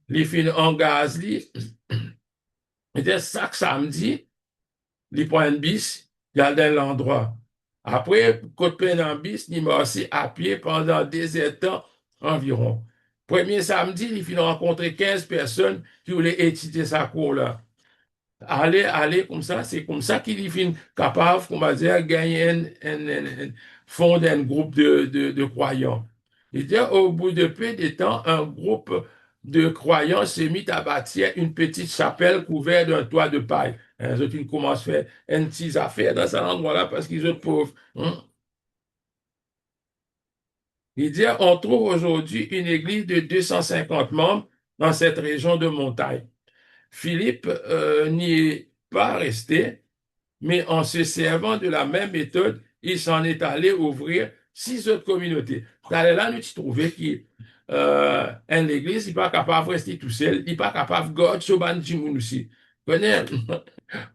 il fait un gaz, il dit, chaque samedi, il prend un bis, il a dans l'endroit. Après, quand il prend un bis, il marche à pied pendant des temps environ. Premier samedi, il finit rencontrer 15 personnes qui voulaient étudier sa cour là. Aller comme ça, c'est comme ça qu'il est capable, on va dire, gagner un fond d'un groupe de croyants. Il dit, au bout de peu de temps, un groupe de croyants s'est mis à bâtir une petite chapelle couverte d'un toit de paille. Les autres, ils commencent à faire une petite affaire dans cet endroit-là parce qu'ils sont pauvres, hein. Il dit, on trouve aujourd'hui une église de 250 membres dans cette région de montagne. Philippe n'y est pas resté, mais en se servant de la même méthode, il s'en est allé ouvrir 6 autres communautés. Là, nous trouvons qu'une église n'est pas capable de rester tout seul, il n'est pas capable de garder ce bandit aussi. Connais,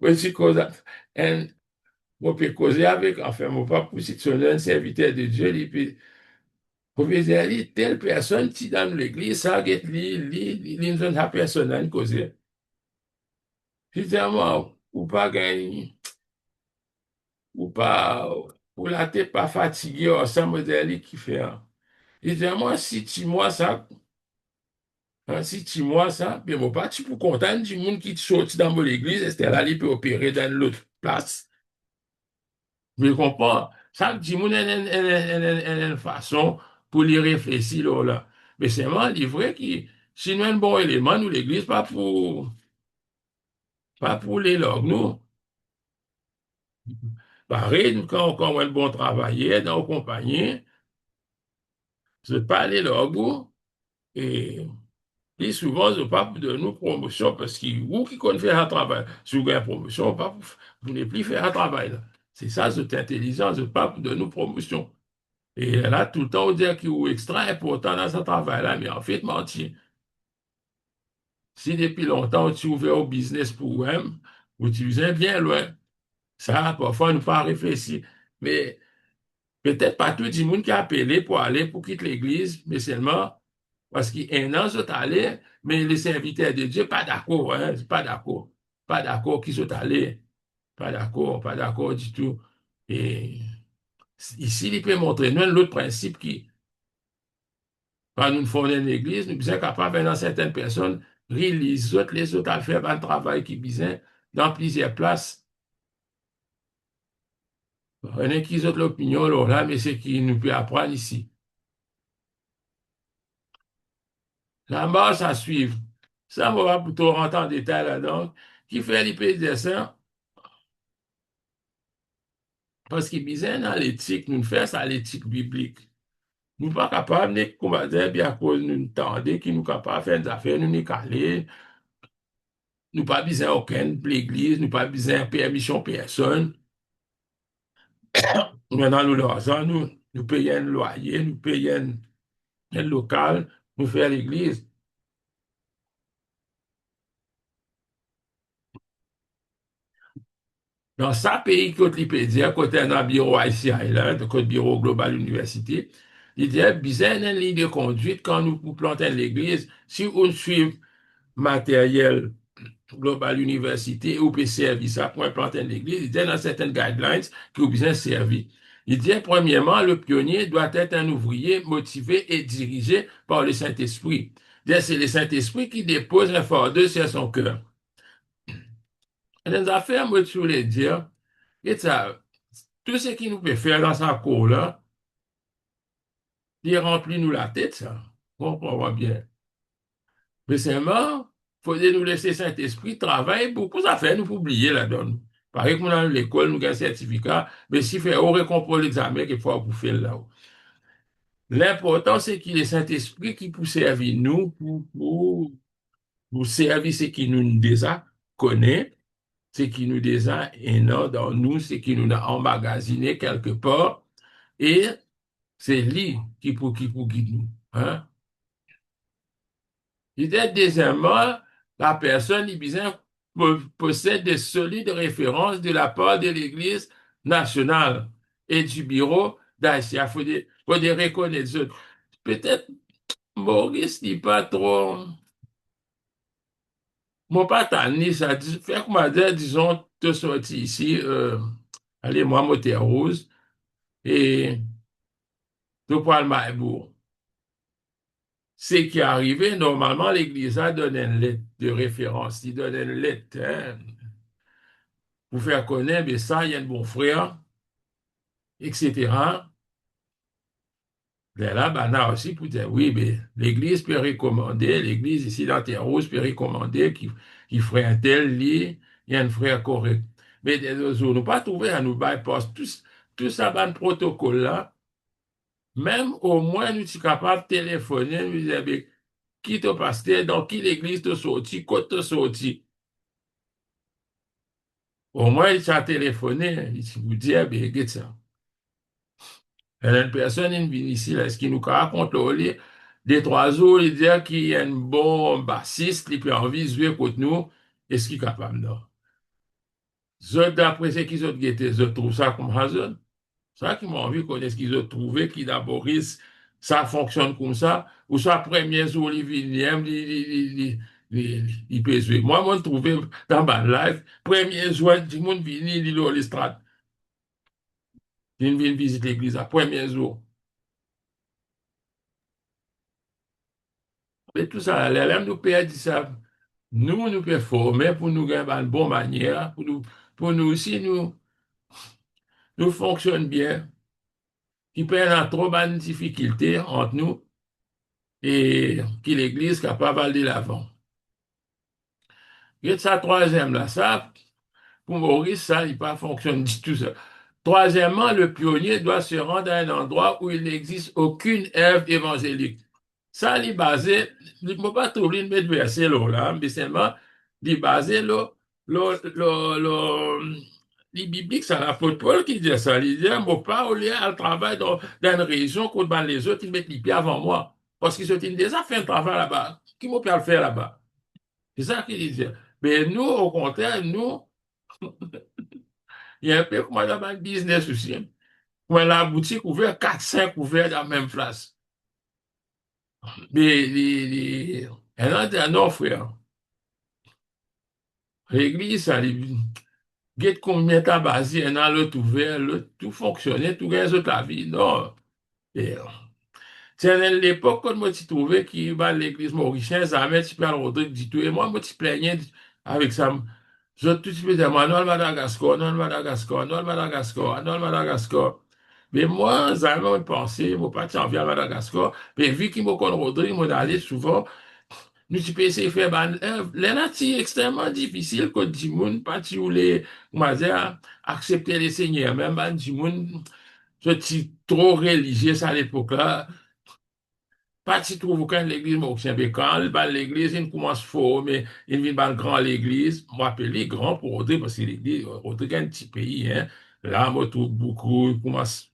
moi, je cause, on peut causer avec, enfin, mon papa, si tu es un serviteur de Dieu, il peut, on peut dire, telle personne qui dans l'église, ça, il ne a personne à causer. Je dis, moi, ou pas gagner, ou pas, ou la tête pas fatiguée, ça me dit, qui fait, hein. Je dis, moi, si tu moi ça, hein, si tu moi ça, bien, moi, pas, tu peux content du monde qui te sortit dans mon église, et c'était là, il peut opérer dans l'autre place. Je comprends. Chaque du monde a une façon pour lui réfléchir, là, là. Mais c'est moi, il est vrai que si nous avons un bon élément, nous, l'église, pas pour les logs, nous. Pareil, quand on a un bon travailleur dans nos compagnies, c'est pas les logs, et puis souvent, je pas de nous promotion parce que vous qui connaissez faire un travail, si vous avez une promotion, pas, vous n'êtes plus faire un travail, là. C'est ça, c'est intelligent, c'est pas de nous promotion. Et là, tout le temps, on dit qu'il est extra important dans ce travail-là, mais en fait, mentir. Si depuis longtemps, tu ouvres au business pour vous-même, vous utilisez bien loin. Ça, parfois, nous pas réfléchir. Mais peut-être pas tout le monde qui a appelé pour aller pour quitter l'église, mais seulement parce qu'un an, sont allés, mais les serviteurs de Dieu, pas d'accord, hein, pas d'accord. Pas d'accord qu'ils sont allés. Pas d'accord du tout. Et ici, il peut montrer nous l'autre principe qui, quand nous fondons une église, nous sommes capables, dans certaines personnes, les autres à faire un travail qui est dans plusieurs places. On est qui ont l'opinion, là, mais c'est qui nous peut apprendre ici. La marche à suivre. Ça, on va plutôt rentrer en détail là-dedans. Qui fait l'IP dessin? Parce qu'il disait dans l'éthique, nous faisons ça l'éthique biblique. Nous ne sommes pas capables, de, qu'on va dire, bien à cause nous tendez, qui nous capables de faire des affaires, nous nous caler. Nous pas besoin aucune l'église, nous pas besoin de permission personne. Maintenant, nous, l'argent, nous payons un loyer, nous payons un local, nous faisons l'église. Dans ça pays, côté dire, côté un bureau ICI, là, de côté bureau global université, il dit, besoin d'une ligne de conduite quand nous plantons l'église, si on suit matériel global université ou peut servir ça pour implanter l'église, il dit dans certaines guidelines qui ont besoin servir. Il dit, premièrement, le pionnier doit être un ouvrier motivé et dirigé par le Saint-Esprit. C'est le Saint-Esprit qui dépose un fardeau sur son cœur. Les affaires, moi, je voulais dire, et ça, Tout ce qui nous peut faire dans sa cour, là, il remplit nous la tête, ça. On comprend bien. Mais seulement, il faudrait nous laisser Saint-Esprit travailler beaucoup ça fait nous pour oublier la donne. Par exemple, dans l'école, nous avons un certificat, mais si fait au récompense l'examen, qu'il faut bouffer là-haut. L'important, c'est qu'il y ait Saint-Esprit qui peut servir nous pour servir ce qui nous déjà connaît, ce qui nous déjà est dans nous, ce qui nous a emmagasiné quelque part, et c'est lui qui pour guide nous. Hein? L'idée, deuxièmement, la personne, il besoin, possède des solides références de la part de l'Église nationale et du bureau d'Aïsia. Faut des reconnaître. Peut-être Maurice n'est pas trop, moi pas tanné, ça dit, fait qu'on m'a dit, disons, de sortir ici, allez, moi, Montérose, et de Poil-Maïbourg. Ce qui est arrivé, normalement, l'Église a donné une lettre de référence. Il donne une lettre, hein, pour faire connaître, mais ça, il y a un bon frère, etc. Mais là, ben, là aussi, pour dire, oui, mais l'Église peut recommander, l'Église ici dans Terre-Rouge peut recommander qu'il ferait un tel lit, il y a un frère correct. Mais des autres, nous pas trouvé à nous bypass tout ça, ben, protocole-là, même au moins, nous sommes capables de téléphoner, nous dire, ben, qui te pasteur, dans qui l'église te sorti, quoi te sorti. Au moins, il t'a téléphoné, il vous dit, eh bien, regarde ça. Il y a une personne qui vient ici, là, ce qui nous raconte, là, des 3 jours, il dit qu'il y a un bon bassiste, il peut envie de jouer contre nous, est-ce qu'il est capable, non? D'après ce qu'ils ont guetté, je trouve ça comme hasard. Ça qui m'a envie de connaître ce qu'ils ont trouvé, qui d'abord, ça fonctionne comme ça, ou ça, premier jour, il vient, il peut jouer. Moi, je trouvé dans ma live, premier jour, tout le monde vient, il est l'estrade. Il vient visiter l'église, à premier jour. Mais tout ça, les élèves nous payent dit ça. Nous pouvons former pour nous gagner une bonne manière, pour nous aussi, nous fonctionne bien, qui peut y avoir trop de difficultés entre nous et que l'Église est capable d'aller de l'avant. Et ça, troisième, là, ça, pour Maurice, ça, il pas fonctionne du tout, ça. Troisièmement, le pionnier doit se rendre à un endroit où il n'existe aucune œuvre évangélique. Ça, il est basé, il ne faut pas trouver de mettre verset là, mais seulement, il est basé là, les bibliques, c'est l'apôtre Paul qui dit ça. Il dit, mon pas au lieu à travailler dans une région contre les autres, ils mettent les pieds avant moi. Parce qu'ils ont déjà fait un travail là-bas. Qui m'a pu le faire là-bas? C'est ça qu'il dit. Mais nous, au contraire, nous, il y a un peu comme dans un business aussi. Quand la boutique ouverte, 4, 5 ouverts dans la même place. Mais elle a dit, non, frère, l'église, ça, get combien de basé, elle a l'autre ouvert, tout fonctionnait, tout les autres la vie. Non. Et, c'est à l'époque, quand moi, tu trouvais qu'il va à l'église mauricienne, jamais tu parles Rodrigue du tout. Et moi, je plaignais avec ça. Je tout de suite disais, non, Madagascar, non, Madagascar, non, Madagascar, non, Madagascar. Mais moi, j'avais pensé, je partir en via Madagascar. Mais vu qu'il me connaît Rodrigue, moi, d'aller souvent, nous, tu peux essayer de faire, les natifs extrêmement difficile, quand du monde, pas tu voulais, comment dire, accepter les seigneurs, même, du monde, je suis trop religieux à l'époque-là. Pas si trouve aucun l'église, mais aussi bien quand il va à l'église, il commence fort, mais il vient dans grand l'église. Moi, appelé grand pour Audrey, parce que l'église, Audrey, est un petit pays, hein. Là, moi, trouve beaucoup, il commence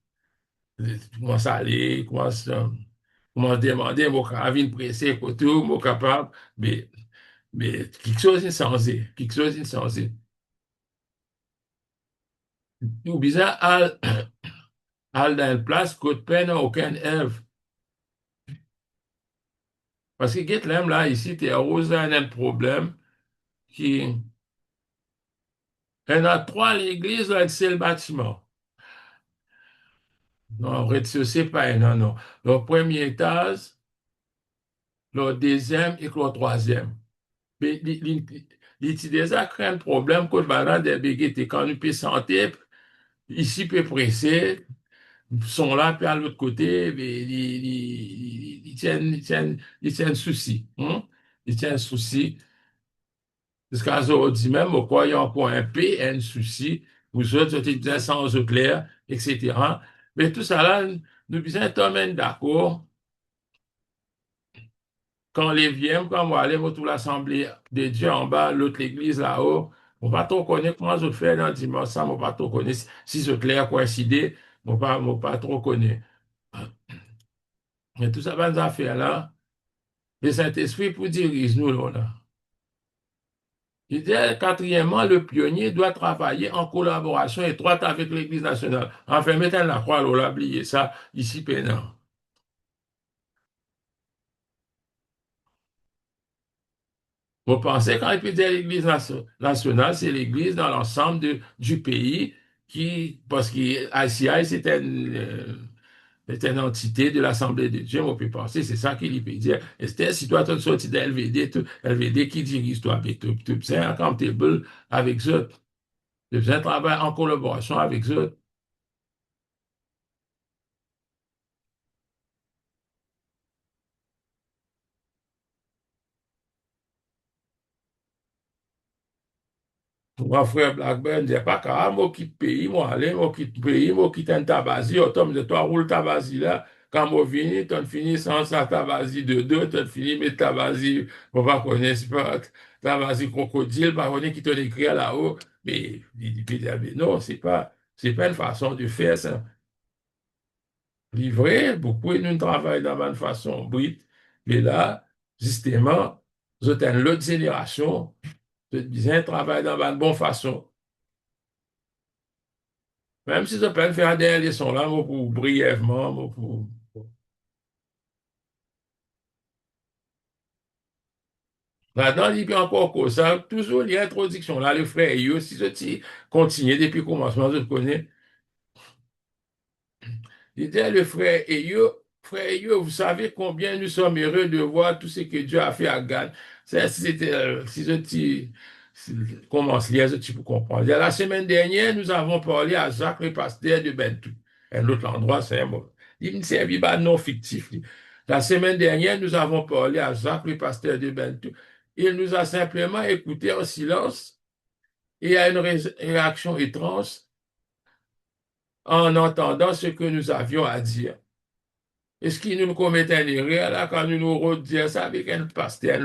à aller, commence à demander, moi, quand il vient pressé, tout, moi, capable, mais quelque chose est censé, quelque chose est censé. Ou bizarre, al dans une place, côte peine, aucun œuvre. Parce que, get là, ici, t'es arrosé un problème qui, il y en a 3 à l'église, là, c'est le bâtiment. Non, au rez-de-chaussée, pas, non, non. Le premier étage, le deuxième et le troisième. Mais il y a déjà créé un problème que le balade des béguettes, quand nous peut sentir, ici, peut presser, sont là, puis à l'autre côté, mais ils tiennent souci. Hein? Ils tiennent souci. Jusqu'à aujourd'hui même, au quoi il y a encore un P, un souci, vous autres, vous êtes sans eau claire, etc. Mais tout ça là, nous besoin de d'accord. Quand les viennent, quand on va aller pour l'Assemblée de Dieu en bas, l'autre l'église là-haut, on va trop connaître comment je fais dans le dimanche, ça, on va trop connaître. Si ce clair coïncider, on va trop connaître. Mais tout ça, va nous affaires là, le Saint-Esprit pour diriger nous là. Il dit, quatrièmement, le pionnier doit travailler en collaboration étroite avec l'Église nationale. Enfin, mettez la croix, on l'a oublié ça, ici, pénal. Vous pensez quand il peut dire l'Église nationale, c'est l'Église dans l'ensemble du pays qui, parce que ICI, c'est une entité de l'Assemblée de Dieu, on peut penser, c'est ça qu'il peut dire. Et c'était si toi, tu es sorti de LVD, LVD qui dirige toi, tu es accountable avec eux, tu besoin de travailler en collaboration avec eux. Mon frère Blackburn dit pas car moi quitte pays, moi aller, moi quitte pays, moi quitte un tabazi, automne de toi roule tabazi là, quand moi vini, tu finis sans ça tabazi de deux, tu finis mais tabazi, on va connaître pas, tabazi crocodile, pas connaître qui te écrit là-haut, mais mais non, c'est pas une façon de faire ça. Livré, beaucoup de nous travaillent dans une façon brute, mais là, justement, vous êtes une autre génération, vous êtes bien travailler dans une bonne façon. Même si je peux faire des leçons là, moi, pour brièvement, moi, pour... Là-dedans, il y a encore que ça, toujours l'introduction là, le frère Yo, si je continue depuis le commencement, je le connais. Il dit, frère Eyo, vous savez combien nous sommes heureux de voir tout ce que Dieu a fait à Gad. C'était, si je dis, commence lire, tu peux comprendre. Il dit, la semaine dernière, nous avons parlé à Jacques, le pasteur de Bentou. Un autre endroit, c'est un mot. Il ne servit pas non fictif. La semaine dernière, nous avons parlé à Jacques, le pasteur de Bentou. Il nous a simplement écouté en silence et a une réaction étrange en entendant ce que nous avions à dire. Est-ce qu'il nous commet un erreur là quand nous nous redisons ça avec un pasteur,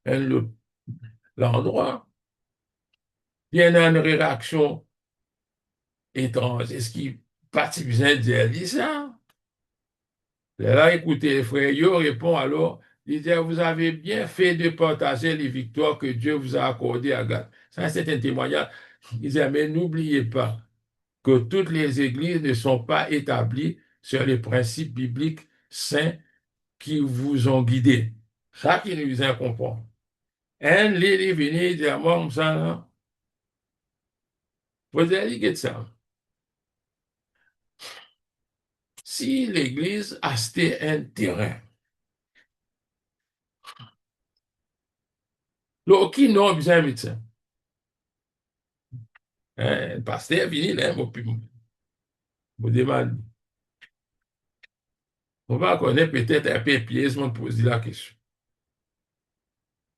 un autre l'endroit? Il y a une réaction étrange. Est-ce qu'il partit besoin de dire ça? Là, écoutez, frère, Yo répond alors, il dit, vous avez bien fait de partager les victoires que Dieu vous a accordées à Gad. Ça, c'est un témoignage. Il dit, mais n'oubliez pas que toutes les églises ne sont pas établies sur les principes bibliques saints qui vous ont guidé. Ça qui nous a compris. Un lady venu dire, moi, ça, là, vous allez dire ça. Si l'église a acheté un terrain, là, qui n'a besoin de médecin? Le pasteur venu, là, vous demande, on va connaître peut-être un peu pièce, on pose la question.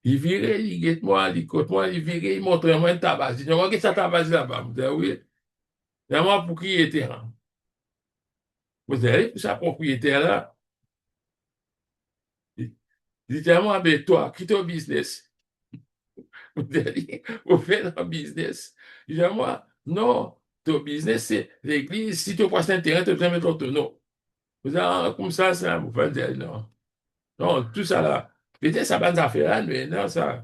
Il virait, il guette moi, il côte moi, il virait, il montre moi un tabac. Il dit, moi, qu'est-ce que ça tabac là-bas? Vous dites, oui. Et moi, propriétaire. Vous allez pour sa propriétaire-là. Il dit, moi, ben, toi, quitte ton business. Vous faites un business. Je dis, moi, non, ton business, c'est l'église. Si tu passes un terrain, tu peux mettre ton nom. Vous dites, ah, comme ça, vous faites dire, non. Non, tout ça là. Peut-être ça va nous affaire là, mais non, ça.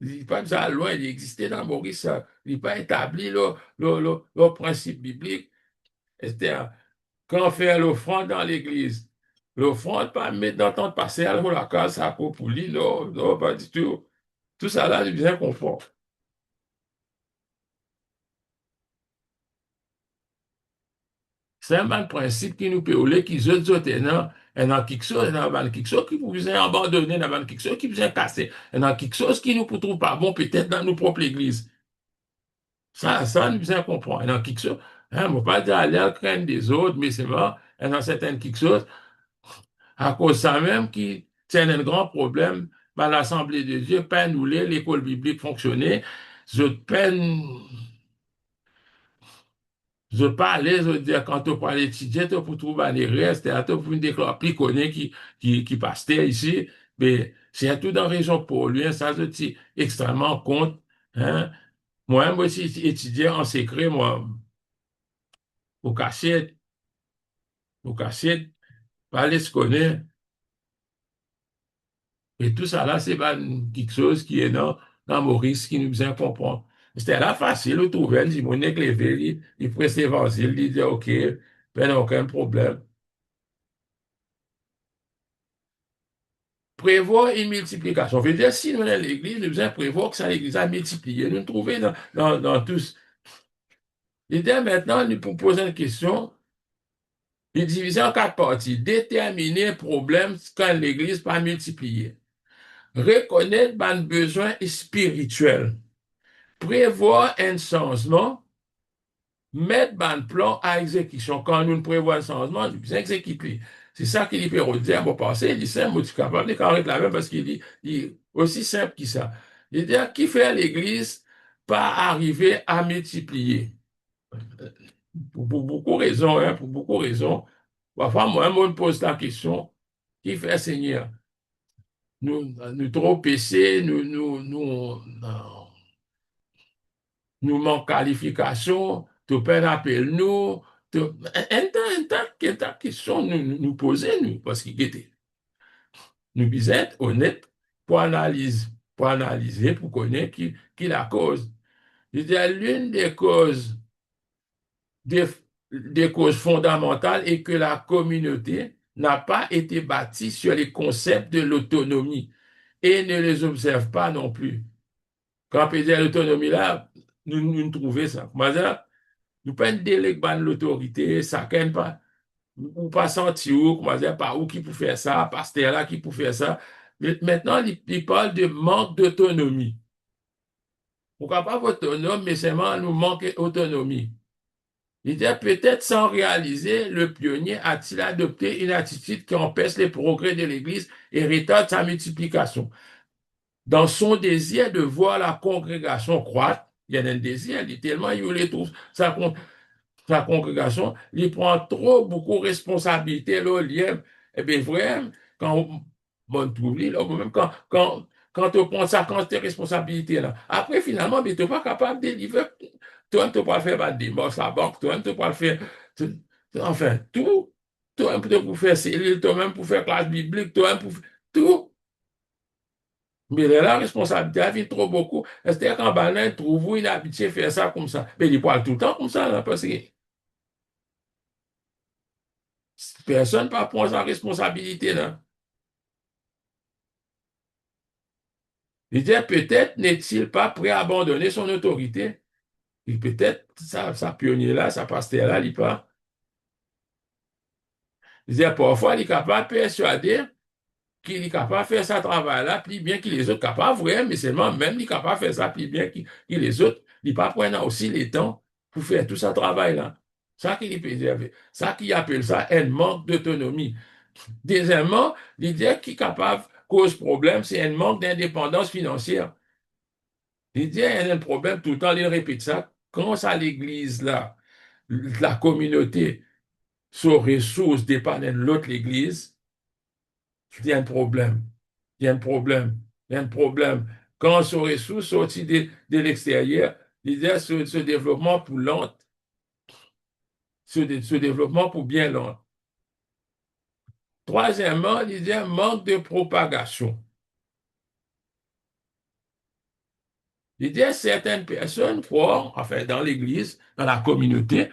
Il n'est pas ça loin, il existait dans Maurice, ça. Il n'est pas établi le principe biblique. C'est-à-dire, quand faire l'offrande dans l'église, l'offrande, pas mettre dans ton passé à la case, ça pour lui, non, non, pas du tout. Tout ça là, il bien confort. C'est un mal principe qui nous peut aller, qui zot non, un quelque chose, un quelque chose qui vous a abandonné, un quelque chose qui vous a cassé, un quelque chose qui nous trouve pas bon, peut-être dans nos propres églises. Ça nous a comprendre, un quelque chose. Hein, on ne va pas dire aller à la crainte des autres, mais c'est vrai, dans certaines quelque chose, à cause de ça même, qui c'est un grand problème, dans l'Assemblée de Dieu, peine nous l'école biblique fonctionnait, je peine, je parlais, je dire, quand on parle étudier, tu pour trouver un reste, tu pour une déclaration, puis connaît qui pastait ici, mais c'est tout dans la région pour lui, ça, je dis extrêmement compte, hein. Moi aussi, étudier en secret, moi, au cachette, au cachette, parler se connaît. Et tout ça là, c'est pas quelque chose qui est dans Maurice qui nous besoin comprendre. C'était là facile, de trouver, il dit, mon éclairé, il presse l'évangile, il dit, OK, ben aucun problème. Prévoir une multiplication. Je veux dire, si nous sommes à l'église, nous devons prévoir que ça l'église a multiplié. Nous nous trouvons dans tous. L'idée maintenant, nous pour poser une question, il divise en quatre parties. Déterminer le problème quand l'église pas multiplié. Reconnaître les besoins spirituels. Prévoir un changement, mettre un plan à exécution. Quand nous prévoyons un changement, nous exécuter. C'est ça qu'il peut dire. Bon, penser, il dit simple, je suis capable de carrer la même parce qu'il dit aussi simple que ça. Il dit, qui fait à l'église pas arriver à multiplier? Pour beaucoup de raisons, hein, pour beaucoup de raisons. Parfois, moi, on me pose la question, qui fait Seigneur? Nous trop péchés, nous manque qualification, tu peux appeler nous, un temps question nous poser, nous, parce qu'il était, nous devons être honnêtes pour analyser, pour connaître qui la cause. Je veux dire, l'une des, des causes fondamentales est que la communauté n'a pas été bâtie sur les concepts de l'autonomie et ne les observe pas non plus. Quand on peut dire l'autonomie là, nous trouvons ça. Moi, nous pas déléguer l'autorité, ça ne pas, ou pas sentir où, comment dire, par où qui peut faire ça, pasteur là qui peut faire ça. Mais maintenant, il parle de manque d'autonomie. Pourquoi pas autonome, mais seulement nous manque d'autonomie. Il dit peut-être sans réaliser, le pionnier a-t-il adopté une attitude qui empêche les progrès de l'Église et retarde sa multiplication. Dans son désir de voir la congrégation croître, il y a un désir, il dit tellement il voulait tout ça, sa congrégation, il prend trop beaucoup de responsabilités, là, liées. Eh bien, vraiment, quand on trouve, là, même quand tu prends ça, quand tes responsabilités, là, après, finalement, tu n'es pas capable de délivrer. Toi, tu ne peux pas faire des démarches à la banque, toi, tu ne peux pas faire, enfin, tout, toi, tu peux faire cellule, toi-même pour faire classe biblique, toi-même pour faire tout. Mais la responsabilité a vite trop beaucoup. C'est-à-dire qu'en banane, trouve une habitude de faire ça comme ça. Mais il parle tout le temps comme ça, là, parce que personne ne peut prendre sa responsabilité là. Il dit peut-être n'est-il pas prêt à abandonner son autorité. Et peut-être sa pionnier là, sa pasteur là, il pas. Il dit parfois il est capable de persuader qu'il est capable de faire ce travail-là plus bien que les autres capables, vrai, mais seulement même il est capable de faire ça plus bien que les autres. Il pas prendre aussi le temps pour faire tout ce travail-là. Ça qu'il peut dire, ça qui appelle ça un manque d'autonomie. Deuxièmement, l'idée qui est capable cause problème, c'est un manque d'indépendance financière. L'idée, il y a un problème tout le temps, il répète ça. Quand ça l'église là, la communauté, sur ressources dépendent de l'autre l'église, il y a un problème. Il y a un problème. Il y a un problème. Quand sur ressources sorties de l'extérieur, l'idée, ce développement pour lent, ce développement pour bien lent. Troisièmement, l'idée, manque de propagation. L'idée, certaines personnes croient, enfin, dans l'Église, dans la communauté,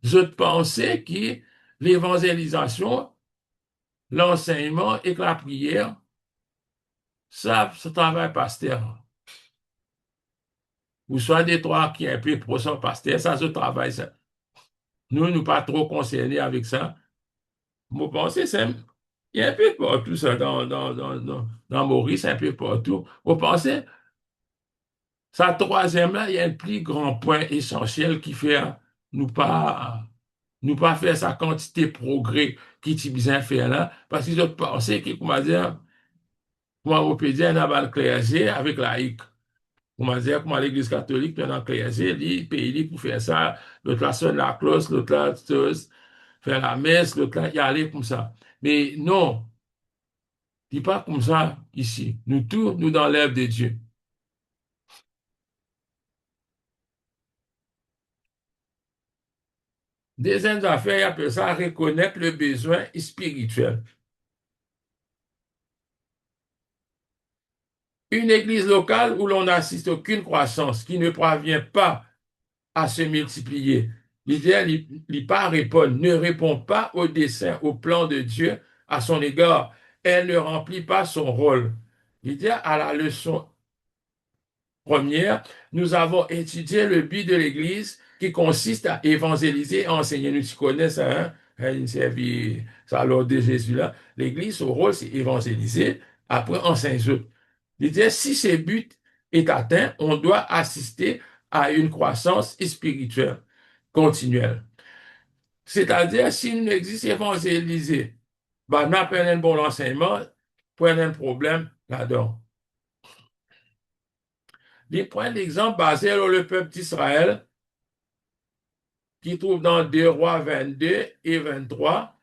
je pensais que l'évangélisation, l'enseignement et que la prière, ça, ce travail pasteur. Ou soit des trois qui est un peu pro son pasteur, ça se travaille, ça. Nous pas trop concernés avec ça. Moi, pensez, c'est, il y a un peu partout, ça, dans Maurice, un peu partout. Vous pensez, ça, troisième là, il y a un plus grand point essentiel qui fait, hein. nous pas, nous pas faire sa quantité de progrès qui t'y bien faire là, parce qu'ils ont pensé que, comment on peut dire, on a le clergé avec laïque. Comment dire, comment l'Église catholique, puis on a le clergé, il paye pour faire ça, l'autre là sonne la cloche, l'autre là faire la messe, l'autre là y aller comme ça. Mais non, il pas comme ça ici. Nous tous, nous dans l'œuvre de Dieu. Deuxième affaire, il appelle ça reconnaître le besoin spirituel. Une église locale où l'on n'assiste aucune croissance, qui ne parvient pas à se multiplier. L'idée, il pas répondre, ne répond pas au dessein, au plan de Dieu à son égard. Elle ne remplit pas son rôle. L'idée, à la leçon première, nous avons étudié le but de l'Église qui consiste à évangéliser et enseigner. Nous connaissons ça, hein? Une servie, ça lors de Jésus là. L'Église, son rôle, c'est évangéliser, après enseigner. C'est-à-dire, si ce but est atteint, on doit assister à une croissance spirituelle continuelle. C'est-à-dire, si une Église évangélisée, bah, n'a pas un bon enseignement, prenez un problème là-dedans. Il prend l'exemple basé sur le peuple d'Israël qui trouve dans 2 Rois 22 et 23,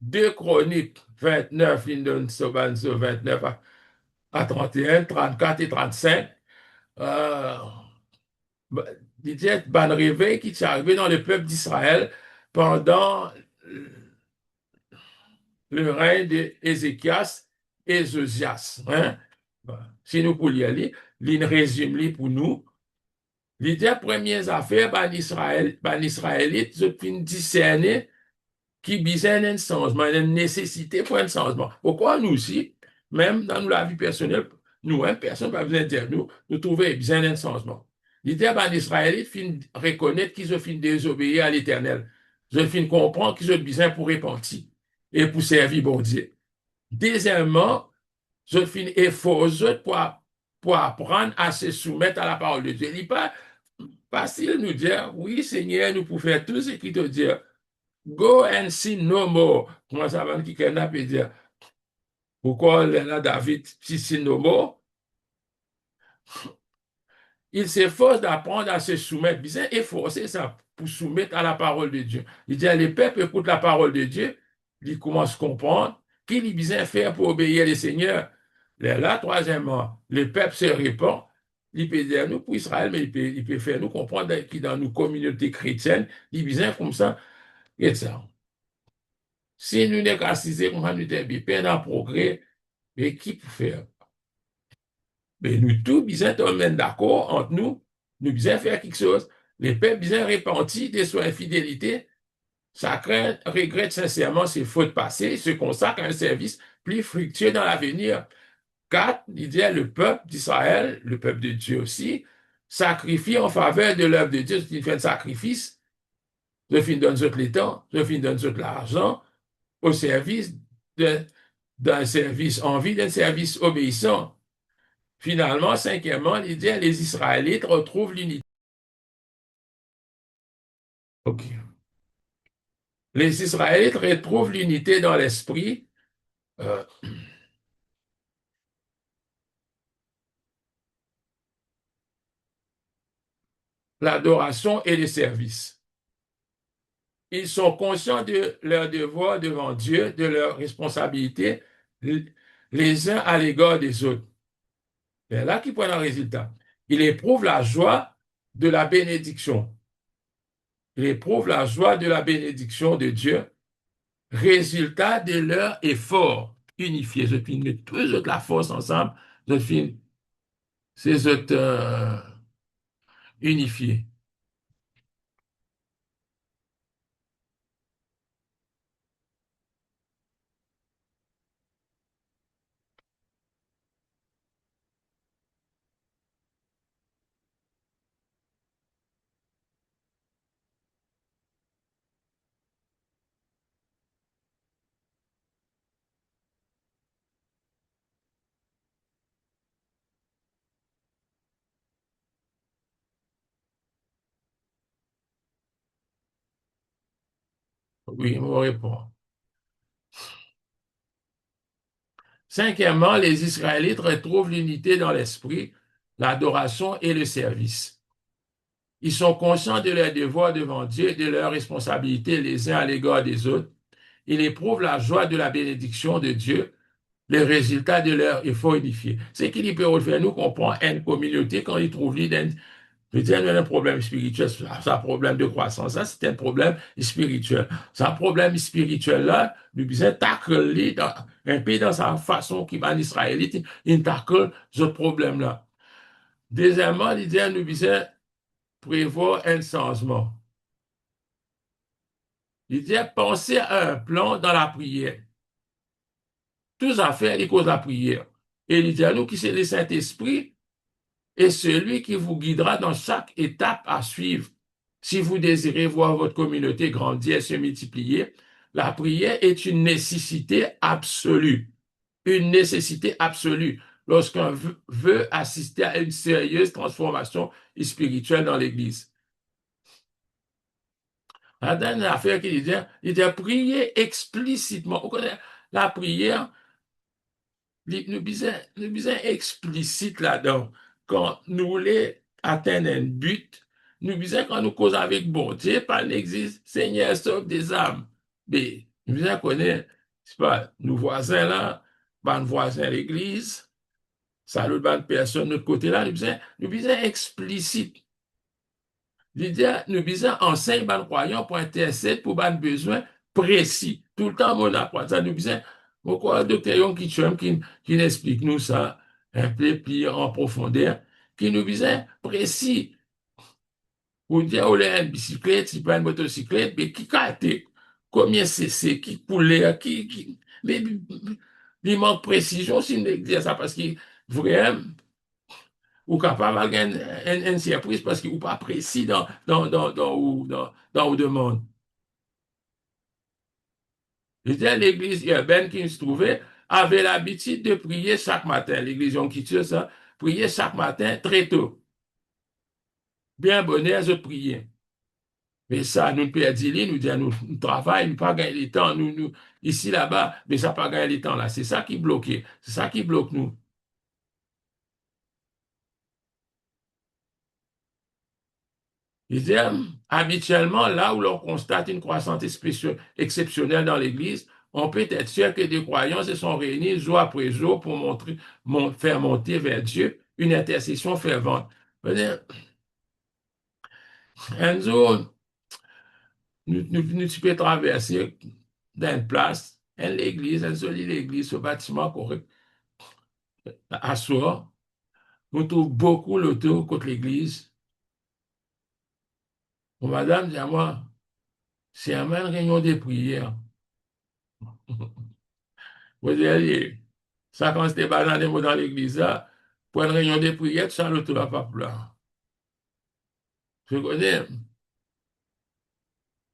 2 Chroniques 29, il donne 29 à 31, 34 et 35. Euh, il dit ban réveil qui est arrivé dans le peuple d'Israël pendant le règne d'Ézéchias et Josias. Hein? Si nous pouvions y aller, il résume pour nous. L'idée première affaire, ban Israélite, je fin discerner qui besoin d'un changement, une nécessité pour un changement. Pourquoi nous aussi, même dans la vie personnelle, nous, hein, personne n'a besoin de dire nous trouvons besoin d'un changement. L'idée ben, l'Israélite fin reconnaître qu'ils ont fin désobéir à l'Éternel. Ils ont fin comprendre qu'ils ont besoin pour repentir et pour servir bon Dieu. Deuxièmement, ils ont fin effort pour apprendre à se soumettre à la parole de Dieu. Il n'est pas facile de nous dire, oui, Seigneur, nous pouvons faire tout ce qu'il te dit. Go and sin no more. Comment ça va qui peut dire? Pourquoi là, David, si sin no more? Il s'efforce d'apprendre à se soumettre. Bien efforcer ça pour soumettre à la parole de Dieu. Il dit, les peuples écoutent la parole de Dieu, ils commencent à comprendre qu'il est besoin faire pour obéir les seigneurs. Là, troisièmement, le peuple se répand. Il peut dire nous pour Israël, mais il peut faire nous comprendre que dans nos communautés chrétiennes, il est besoin comme ça. Et ça. Si nous n'est qu'assisés comme nous sommes peine à progrès, mais qui peut faire? Mais nous tous, besoin de mettre d'accord entre nous, nous besoin faire quelque chose. Les peuples besoin repentir de son infidélité, ça craint, regrette sincèrement ses fautes passées, se consacre à un service plus fructueux dans l'avenir. Quatre, il dit le peuple d'Israël, le peuple de Dieu aussi, sacrifie en faveur de l'œuvre de Dieu, il fait un sacrifice, je finis donne les temps, je finis donne l'argent, au service d'un service en vie, d'un service obéissant. Finalement, cinquièmement, il dit les Israélites retrouvent l'unité. Okay. Les Israélites retrouvent l'unité dans l'esprit, euh, l'adoration et le service. Ils sont conscients de leur devoir devant Dieu, de leur responsabilité les uns à l'égard des autres. C'est là qu'ils prennent un résultat. Ils éprouvent la joie de la bénédiction. Ils éprouvent la joie de la bénédiction de Dieu, résultat de leur effort unifié. Je finis tous les autres la force ensemble, je finis ces autres unifiés. Oui, on répond. Cinquièmement, les Israélites retrouvent l'unité dans l'esprit, l'adoration et le service. Ils sont conscients de leurs devoirs devant Dieu et de leurs responsabilités les uns à l'égard des autres. Ils éprouvent la joie de la bénédiction de Dieu, le résultat de leur effort unifié. C'est qu'il peut faire nous comprend une communauté quand ils trouvent l'identité. Peut-être un problème spirituel, c'est un problème de croissance, ça c'est un problème spirituel. C'est un problème spirituel là, nous besoin tackler un pays dans sa façon qui va en israélite, il tackle ce problème là. Deuxièmement, il dit nous besoin prévoir un changement. Il dit penser à un plan dans la prière. Tous affaires, il cause la prière. Et il dit à nous qui c'est le Saint-Esprit est celui qui vous guidera dans chaque étape à suivre. Si vous désirez voir votre communauté grandir et se multiplier, la prière est une nécessité absolue. Une nécessité absolue lorsqu'on veut assister à une sérieuse transformation spirituelle dans l'Église. La dernière affaire qu'il dit, il dit prier explicitement. Vous connaissez la prière, nous besoin explicite là-dedans. Quand nous voulons atteindre un but, nous besoin quand nous causons avec bon Dieu, pas n'existe, Seigneur, sauve des âmes. Mais nous besoin connaître, c'est pas, nos voisins là, nos voisins à l'église, ça l'autre bonne personne de notre côté là, nous besoin explicite. L'idée, nous besoin enseigne ban croyants pour intercéder pour ban besoin précis. Tout le temps, on apprend ça. Nous besoin, pourquoi docteur Yon qui explique nous ça un peu plus en profondeur, qui nous besoin précis. Ou dire, on a une bicyclette, si pas une motocyclette, mais qui carte, combien c'est, qui coulait, mais il manque précision si nous dire ça parce que vraiment, ou capable de une surprise parce qu'il n'est pas précis dans où demande. L'église urbaine qui se trouvait avait l'habitude de prier chaque matin. L'église Yom ça, prier chaque matin très tôt. Bien bonheur, je priais. Mais ça, nous perdons, nous disons, nous travaillons, nous pas gagner le temps, ici, là-bas, mais ça pas gagner le temps là. C'est ça qui bloque. C'est ça qui bloque nous. Il dit, habituellement, là où l'on constate une croissance exceptionnelle dans l'Église, on peut être sûr que des croyants se sont réunis jour après jour pour faire monter vers Dieu une intercession fervente. Un jour, tu peux traverser d'une place, l'église, une jolie église, ce bâtiment correct, à soi, on trouve beaucoup l'auto contre l'église. Bon, madame dit à moi, c'est une réunion de prière. Vous allez, ça, quand c'était pas dans l'église, là, pour une réunion de prière, ça, l'auto n'a pas plein. Je connais,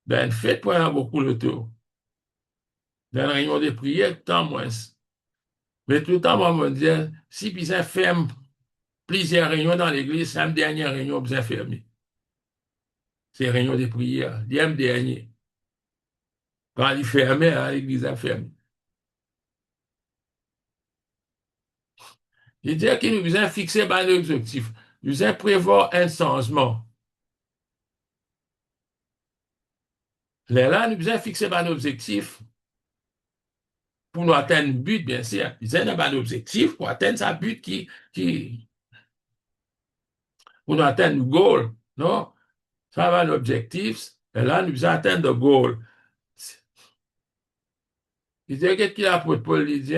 ben, faites pour avoir beaucoup l'auto. Dans une réunion de prière, tant moins. Mais tout le temps, moi, me dit, si puis ça ferme plusieurs réunions dans l'église, c'est la dernière réunion bien fermée. C'est réunion de prière, le dernier. Quand il fermait, hein, l'église a fermé. Il dit qu'il nous a fixé un objectif. Nous a prévoir un changement. Là, nous a fixé un objectif pour nous atteindre un but, bien sûr. Nous avons un objectif pour atteindre sa but pour nous atteindre le goal. Non? Ça va l'objectif. Et là, nous atteindre le goal. Il dit, qu'est-ce qu'il a pour Paul dit?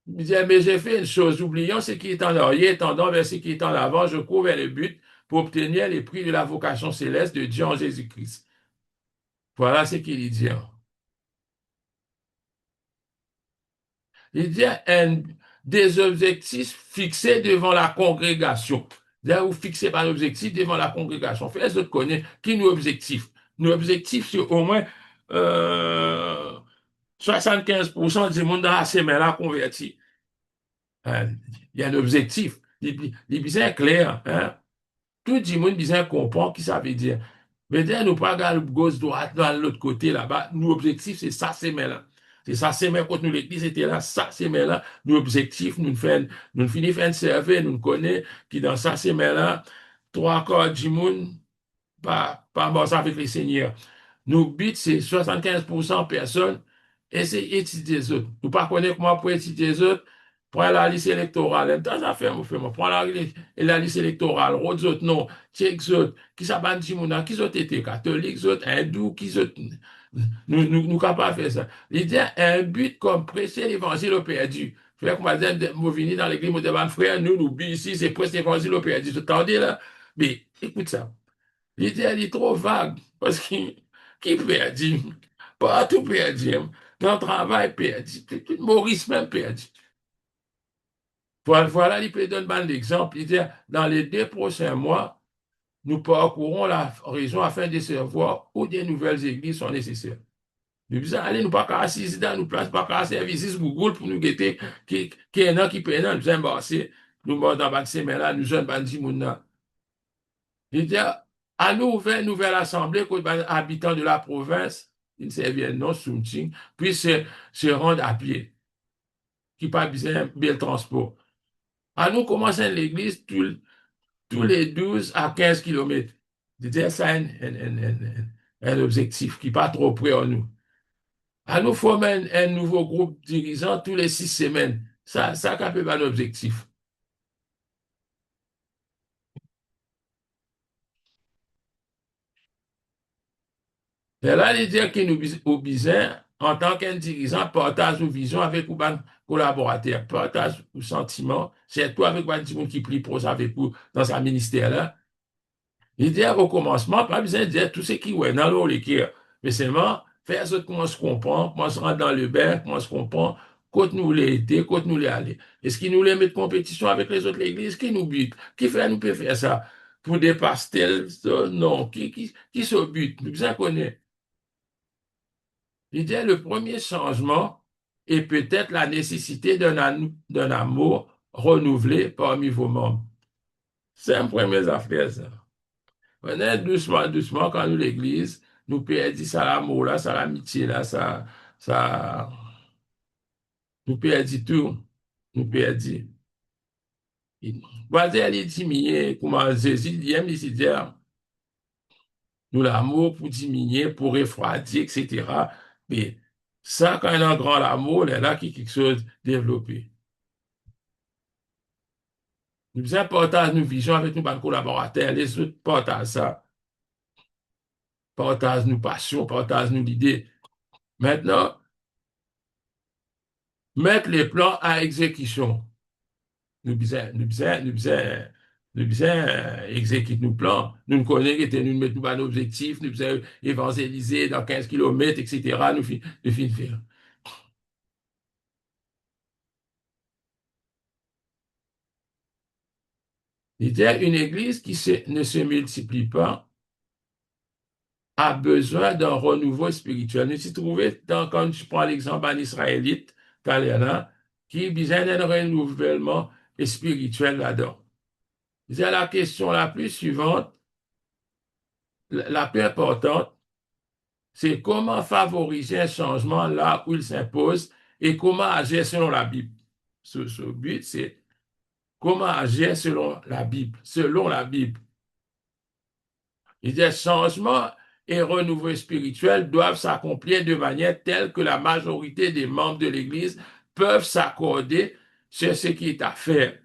Il dit, mais j'ai fait une chose, oublions ce qui est en arrière, tendant vers ce qui est en avant, je cours vers le but pour obtenir les prix de la vocation céleste de Dieu en Jésus-Christ. Voilà ce qu'il dit. Il dit des objectifs fixés devant la congrégation. Ou fixés par l'objectif devant la congrégation. Fait les autres connaissent qui nous objectifs. Nos objectifs, c'est au moins 75% du monde dans la semaine là converti. Il y a un objectif. Il est bien clair. Hein? Tout le monde bien comprend ce que ça veut dire. Mais nous pas gagner gauche droite dans l'autre côté là-bas. Nous objectif c'est ça c'est là. C'est ça c'est mais quand nous l'église était là, ça c'est là. Nous objectif nous finissons faire servir, nous connaissons qui dans ça c'est là trois corps du monde pas bon ça avec les seigneurs. Nous but c'est 75% personnes et c'est étudier les autres. Nous pas connaître comment pour étudier les autres. Prends la liste électorale. En temps, ça fait, prends la liste électorale. Autres autres, non. Tchèques autres. Qui ça ban di moun qui autres étaient catholiques autres, hindous, qui autres. Nous capables de faire ça. L'idée, un but comme presser l'évangile au perdu. Frère, comme dire, vous venez dans l'église, vous dites, frère, nous, but ici, c'est presser l'évangile au perdu. Tout attendez là. Mais, écoute ça. L'idée, elle est trop vague. Parce qu'il qui perdu. Pas tout perdu. Dans le travail perdu. Maurice même perdu. Voilà, il peut donner un exemple. Il dit, dans les 2 prochains mois, nous parcourons la région afin de savoir où des nouvelles églises sont nécessaires. Nous disons, allez, nous pas qu'à assis dans nous place, pas qu'à service Google pour nous guetter, qui est là, qui peut là, nous embarquer, nous morts dans la semaine là, nous jeunes bandits, mouna. Il dit, à nous ouvrir une nouvelle assemblée, que les habitants de la province, ils ne servent non soutien, puis se rendre à pied, qui pas besoin de transport. À nous commencer l'église tous les 12 à 15 kilomètres. C'est ça un objectif qui n'est pas trop près en nous. À nous former un nouveau groupe dirigeant tous les 6 semaines. Ça peut être un objectif. Et là, l'idée que nous besoin, en tant qu'un dirigeant, partage nos visions avec nos collaborateurs, partage nos sentiments, c'est toi avec un qui plie proche avec vous dans sa ministère là. L'idée au commencement, pas besoin de dire tout ce qui est dans l'eau, l'écrire, mais seulement faire ce qu'on se comprend, comment se rendre dans le bain, comment se comprend, quand nous les aider, quand nous les aller. Est-ce qu'ils nous les mettent compétition avec les autres l'église, qui nous bute, qui fait, nous peut faire ça pour des pastels, non, qui se bute, nous besoin connaître. L'idée, le premier changement est peut-être la nécessité d'un amour renouvelé parmi vos membres. C'est un premier affaire, ça. On est doucement, doucement, quand nous, l'Église, nous perdons ça l'amour là, ça l'amitié là, ça, nous perdons tout, nous perdons. Voilà, elle est diminuée, comment Jésus dit, il dit, nous l'amour pour diminuer, pour refroidir, etc. Mais ça, quand il y a un grand amour, il y a là qui est quelque chose développé. Nous faisons partager nos visions avec nos collaborateurs, les autres partagent ça, partagent nos passions, partagent nos idées. Maintenant, mettre les plans à exécution. Nous besoin exécuter nos plans. Nous ne connaissons que nous mettons nos objectifs, nous besoin évangéliser dans 15 kilomètres, etc. Nous finissons faire. C'est-à-dire une église qui ne se multiplie pas a besoin d'un renouveau spirituel. Nous sommes trouvés, quand je prends l'exemple d'un Israélite, Talena, qui a besoin d'un renouvellement spirituel là-dedans. C'est la question la plus suivante, la plus importante, c'est comment favoriser un changement là où il s'impose et comment agir selon la Bible. Ce but, c'est comment agir selon la Bible. Selon la Bible. Les changements et renouveau spirituel doivent s'accomplir de manière telle que la majorité des membres de l'Église peuvent s'accorder sur ce qui est à faire.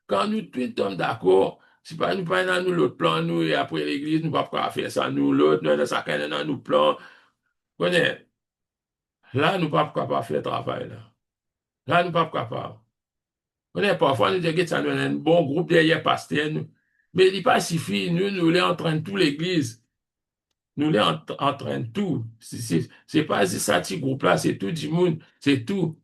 Quand nous tous sommes d'accord, si pas nous prenons nous l'autre plan, nous, et après l'Église, nous ne pouvons pas faire ça, nous, l'autre, nous, chacun dans nous plan. Connais, là, nous ne pouvons pas faire le travail, là. Là, nous ne pouvons pas capable. Connais, parfois, nous disons que ça nous un bon groupe derrière pasteur, nous. Mais il n'est pas suffit, nous les entraînons toute l'Église. Nous les entraînons tout. C'est pas ça, petit groupe-là, c'est tout du monde, c'est tout.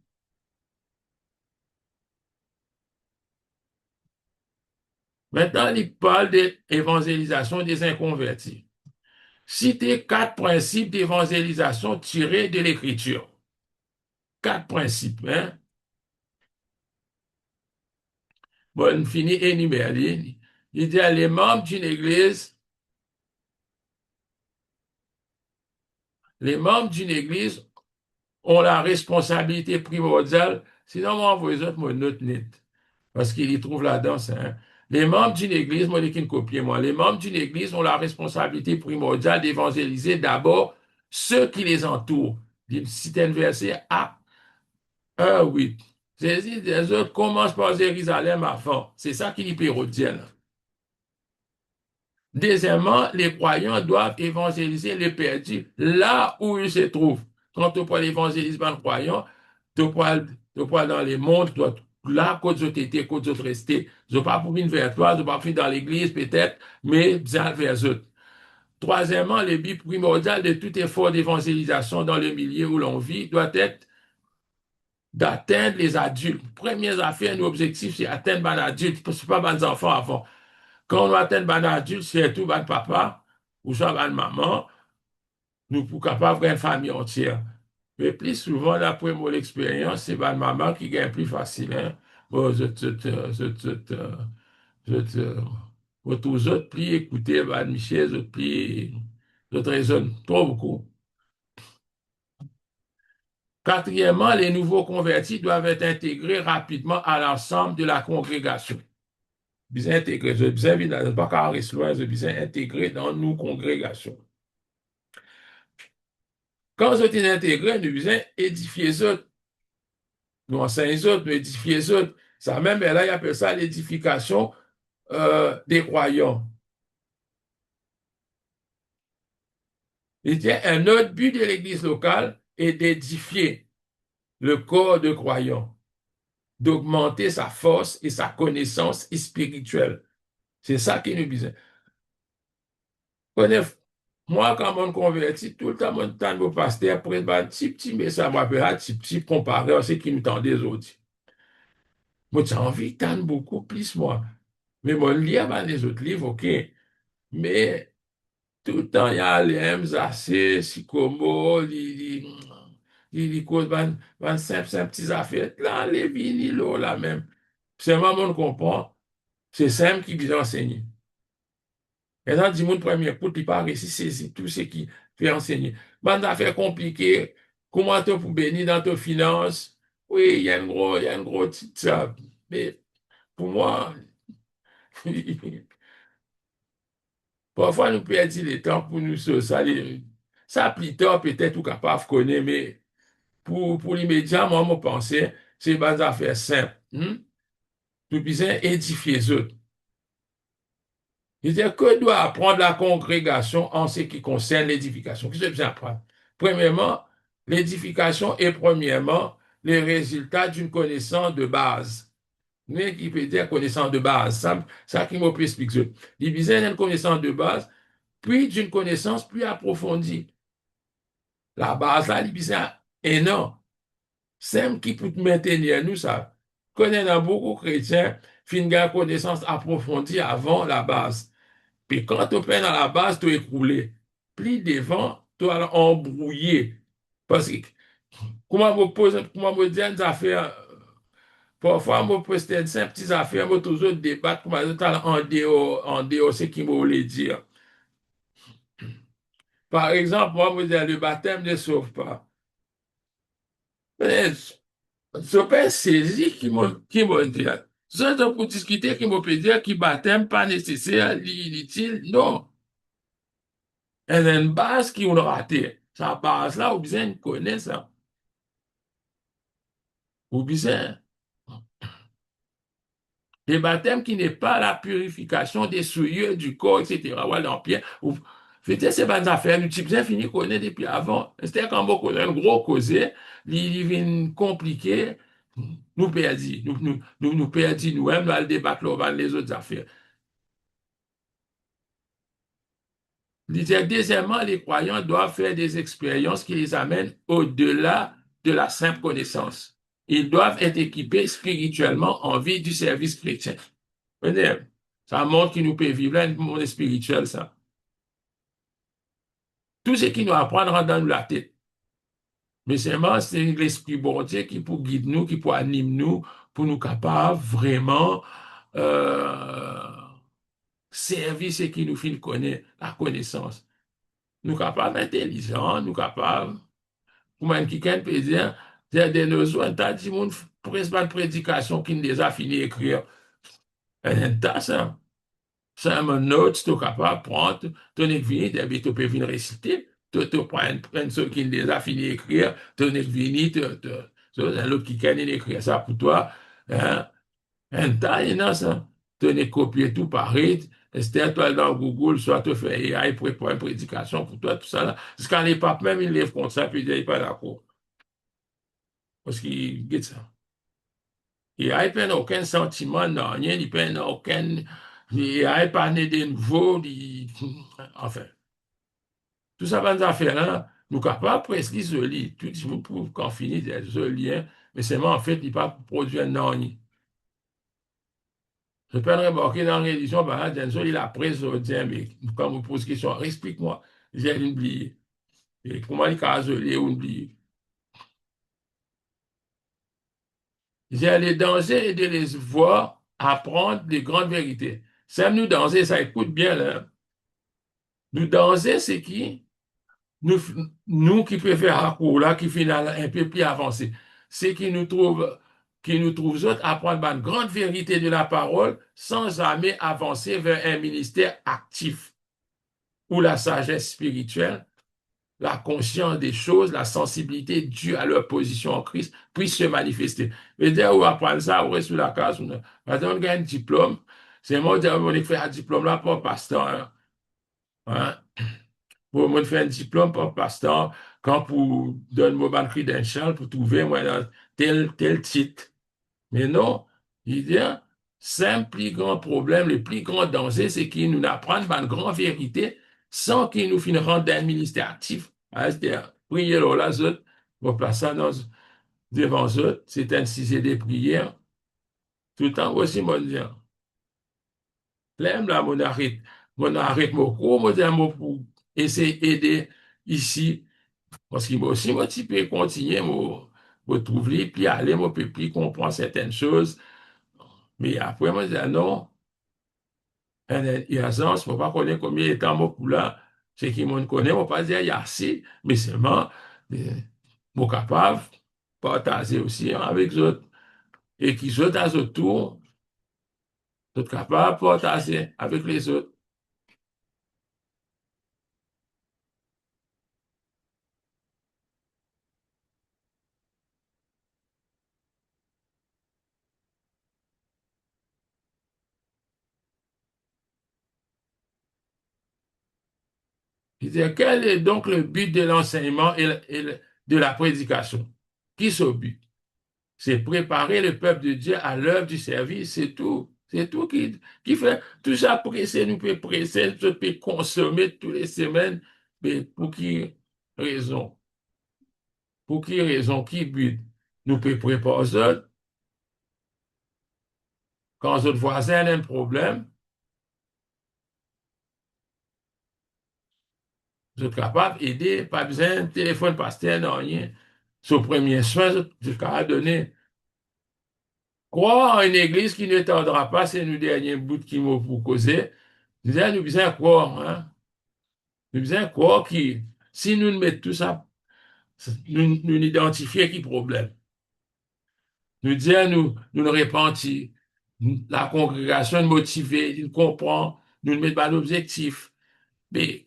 Maintenant, il parle d'évangélisation des inconvertis. Citez 4 principes d'évangélisation tirés de l'Écriture. 4 principes, hein? Bon, on finit énumérer. Il dit les membres d'une église Les membres d'une église ont la responsabilité primordiale, sinon moi, envoie les autres, mon note net, parce qu'ils y trouvent là-dedans, ça, hein. Les membres d'une église, moi, qui copie, moi, les membres d'une église ont la responsabilité primordiale d'évangéliser d'abord ceux qui les entourent. C'est un verset Actes 1:8. Jésus des autres commence par Jérusalem avant. C'est ça qui est hérodien. Deuxièmement, les croyants doivent évangéliser les perdus là où ils se trouvent. Quand tu parles d'évangélisme en croyant, tu parles dans les mondes, là, quand tu étais, quand tu resté. Je ne pas pour une vers toi, je ne pas pour dans l'église peut-être, mais bien vers eux. Troisièmement, le but primordial de tout effort d'évangélisation dans le milieu où l'on vit doit être d'atteindre les adultes. Première affaire, nos objectifs, c'est atteindre les adultes, parce que ce n'est pas les enfants avant. Quand on atteint les adultes, c'est tout le papa ou soit la maman, nous sommes capables d'avoir une famille entière. Mais plus souvent, d'après mon expérience, c'est la maman qui gagne plus facile. Hein. Bon, vous tous autres, puis écoutez, Michel, autres, puis, autres raisonnent trop beaucoup. Quatrièmement, les nouveaux convertis doivent être intégrés rapidement à l'ensemble de la congrégation. Bien intégrés, je bien évidemment, pas carré loin, je bien intégrés dans nos congrégations. Quand vous êtes intégrés, nous bien édifier les autres, nous enseignons les autres, nous édifier les autres. Ça même, là, il appelle ça l'édification des croyants. Il y a un autre but de l'Église locale est d'édifier le corps de croyants, d'augmenter sa force et sa connaissance spirituelle. C'est ça qui nous disait. Moi, quand on me convertit, tout le temps, mon temps de pasteur, après, un petit message, moi, un petit comparé à ce qui nous tendait les autres. Moi, j'ai envie de beaucoup plus, moi. Mais moi, lire les autres livres, OK. Mais tout le temps, il y a les MZAC, Sycomo, les causes, simple, petites affaires. Là, les vinyles, là même. C'est moi, on comprend. C'est simple qui vient enseigner. Et là, du monde premier coup, il pas réussi saisir tout ce qui fait enseigner. Bande d'affaires compliquées, comment tu pour bénir dans tes finances? Oui, il y a un gros titre, ça. Mais pour moi, parfois nous perdons le temps pour nous ça. Ça, plus tard, peut-être, ou capable de connaître, mais pour l'immédiat, moi, mon pensée, c'est des affaires simples. Nous besoin édifier les autres. C'est-à-dire que doit apprendre la congrégation en ce qui concerne l'édification. Qu'est-ce que besoin apprendre? Premièrement, l'édification est premièrement le résultat d'une connaissance de base. Mais qui peut dire connaissance de base. Ça qui m'explique expliquer. Il besoin d'une connaissance de base, puis d'une connaissance plus approfondie. La base là, il besoin énorme. Simple qui peut maintenir nous ça. Connaissons beaucoup de chrétiens, fin une connaissance approfondie avant la base. Puis quand tu peines dans la base, tu es écroulé. Plus devant, tu es embrouillé. Parce que, comment me dire des affaires, parfois, je pose des petites affaires, je toujours débattre, comment je en dehors, ce qu'il me voulait dire. Par exemple, moi, je dis, le baptême ne sauve pas. Mais, je peux saisir qui me dit. C'est pour discuter qui me peut dire que le baptême pas nécessaire, inutile. Non. Il y a une base qui on a raté. Sa base là, ou bien connaît ça. Ou bien, le baptême qui n'est pas la purification des souillures du corps, etc. Ou alors, pierre. Fait c'est pas des affaires, nous, tu bien fini connaître depuis avant. C'était quand on connaît un gros causé, il vient compliqué, nous perdit. Nous perdit nous-mêmes, nous allons débattre là, les autres affaires. Deuxièmement, les croyants doivent faire des expériences qui les amènent au-delà de la simple connaissance. Ils doivent être équipés spirituellement en vie du service chrétien. Ça montre qu'il nous peut vivre là, un monde spirituel, ça. Tout ce qui nous apprend rentre dans la tête. Mais c'est l'Esprit bon Dieu qui pour guider nous, qui pour animer nous, pour nous capables vraiment servir ce qui nous fait connaître, la connaissance. nous capables intelligents, nous capables, pour même qui peut dire, de nos jours, t'as dit, mon presque pas de prédication qui ne les a fini d'écrire. Un tas, ça. Ça, un note, tu es capable de prendre, tu es venu, tu peux venir réciter, tu prends ceux qui ne les a fini d'écrire, tu es venu, un autre qui vient d'écrire ça pour toi, hein. Un tas, il y en a ça. Tu es copier tout pareil, c'est toi dans Google, soit tu fais AI pour une prédication pour toi, tout ça là. Parce qu'à l'époque même, il lève comme ça, puis il n'est pas d'accord. Parce qu'il dit ça. Et il n'a aucun sentiment, non, rien, il n'a aucun. Il n'a pas né de nouveau, enfin. Tout ça, va nous affaires là, nous capables presque isolés. Tout le monde prouve qu'on finit d'être isolé, mais c'est moi, en fait, il pas produit un non. Je peux remarquer dans la religion, par exemple, Denzel, il a pris au dire, mais quand vous posez question, explique-moi, j'ai oublié. Et comment il a isolé ou oublié? J'ai les dangers de les voir apprendre des grandes vérités. Ça, nous danger, ça écoute bien, là. Nous danger, c'est qui? Nous, nous qui préférons raccourci, là, qui final un peu plus avancé, c'est qui nous trouve autres apprendre une grande vérité de la parole sans jamais avancer vers un ministère actif où la sagesse spirituelle, la conscience des choses, la sensibilité due à leur position en Christ puisse se manifester. Et dès où apprendre ça, on reste sur la case, on gagne un diplôme, c'est moi qui on fait un diplôme là pour pasteur, hein. Hein? Pour moi faire un diplôme pour pasteur, quand pour donner mon credential pour trouver moi tel titre. Mais non, il dit, hein, c'est un plus grand problème, le plus grand danger, c'est qu'ils nous apprennent une grande vérité sans qu'ils nous finissent rendre un ministère actif. Ah, c'est-à-dire, prier là, autres, on place ça devant eux, c'est un sujet de prière. Tout le temps aussi, mon Dieu, l'aime là, mon arrête mon cours, mon Dieu, pour essayer d'aider ici. Parce qu'il m'a aussi motivé à continuer, me trouver, puis aller, moi, puis comprendre certaines choses. Mais après, moi, je dis, ah non, il y a ça, je ne peux pas connaître combien de temps, moi, pour là, c'est qui me connaît, je ne peux pas dire, il y a assez, mais seulement, je suis capable de partager aussi avec les autres, et qui sont à ce tour, sont capables de partager avec les autres. Je dis, quel est donc le but de l'enseignement de la prédication? Qui est ce but? C'est préparer le peuple de Dieu à l'œuvre du service, c'est tout. C'est tout qui fait. Tout ça pressé, nous peut presser, nous peut consommer toutes les semaines. Mais pour qui raison? Pour qui raison? Qui but? Nous peut préparer aux autres. Quand notre voisin a un problème, nous sommes capables d'aider, pas besoin de téléphone pasteur, non, rien. Ce premier soin, je suis capable de donner. Croire en une église qui ne tardera pas, c'est le dernier bout qui m'a pour causer. Nous avons besoin de croire, hein. Nous besoin de croire que si nous mettons tout ça, nous identifions qui problème. Nous disons, nous repentir. La congrégation est motivée, nous comprend, nous mettons pas d'objectif. Mais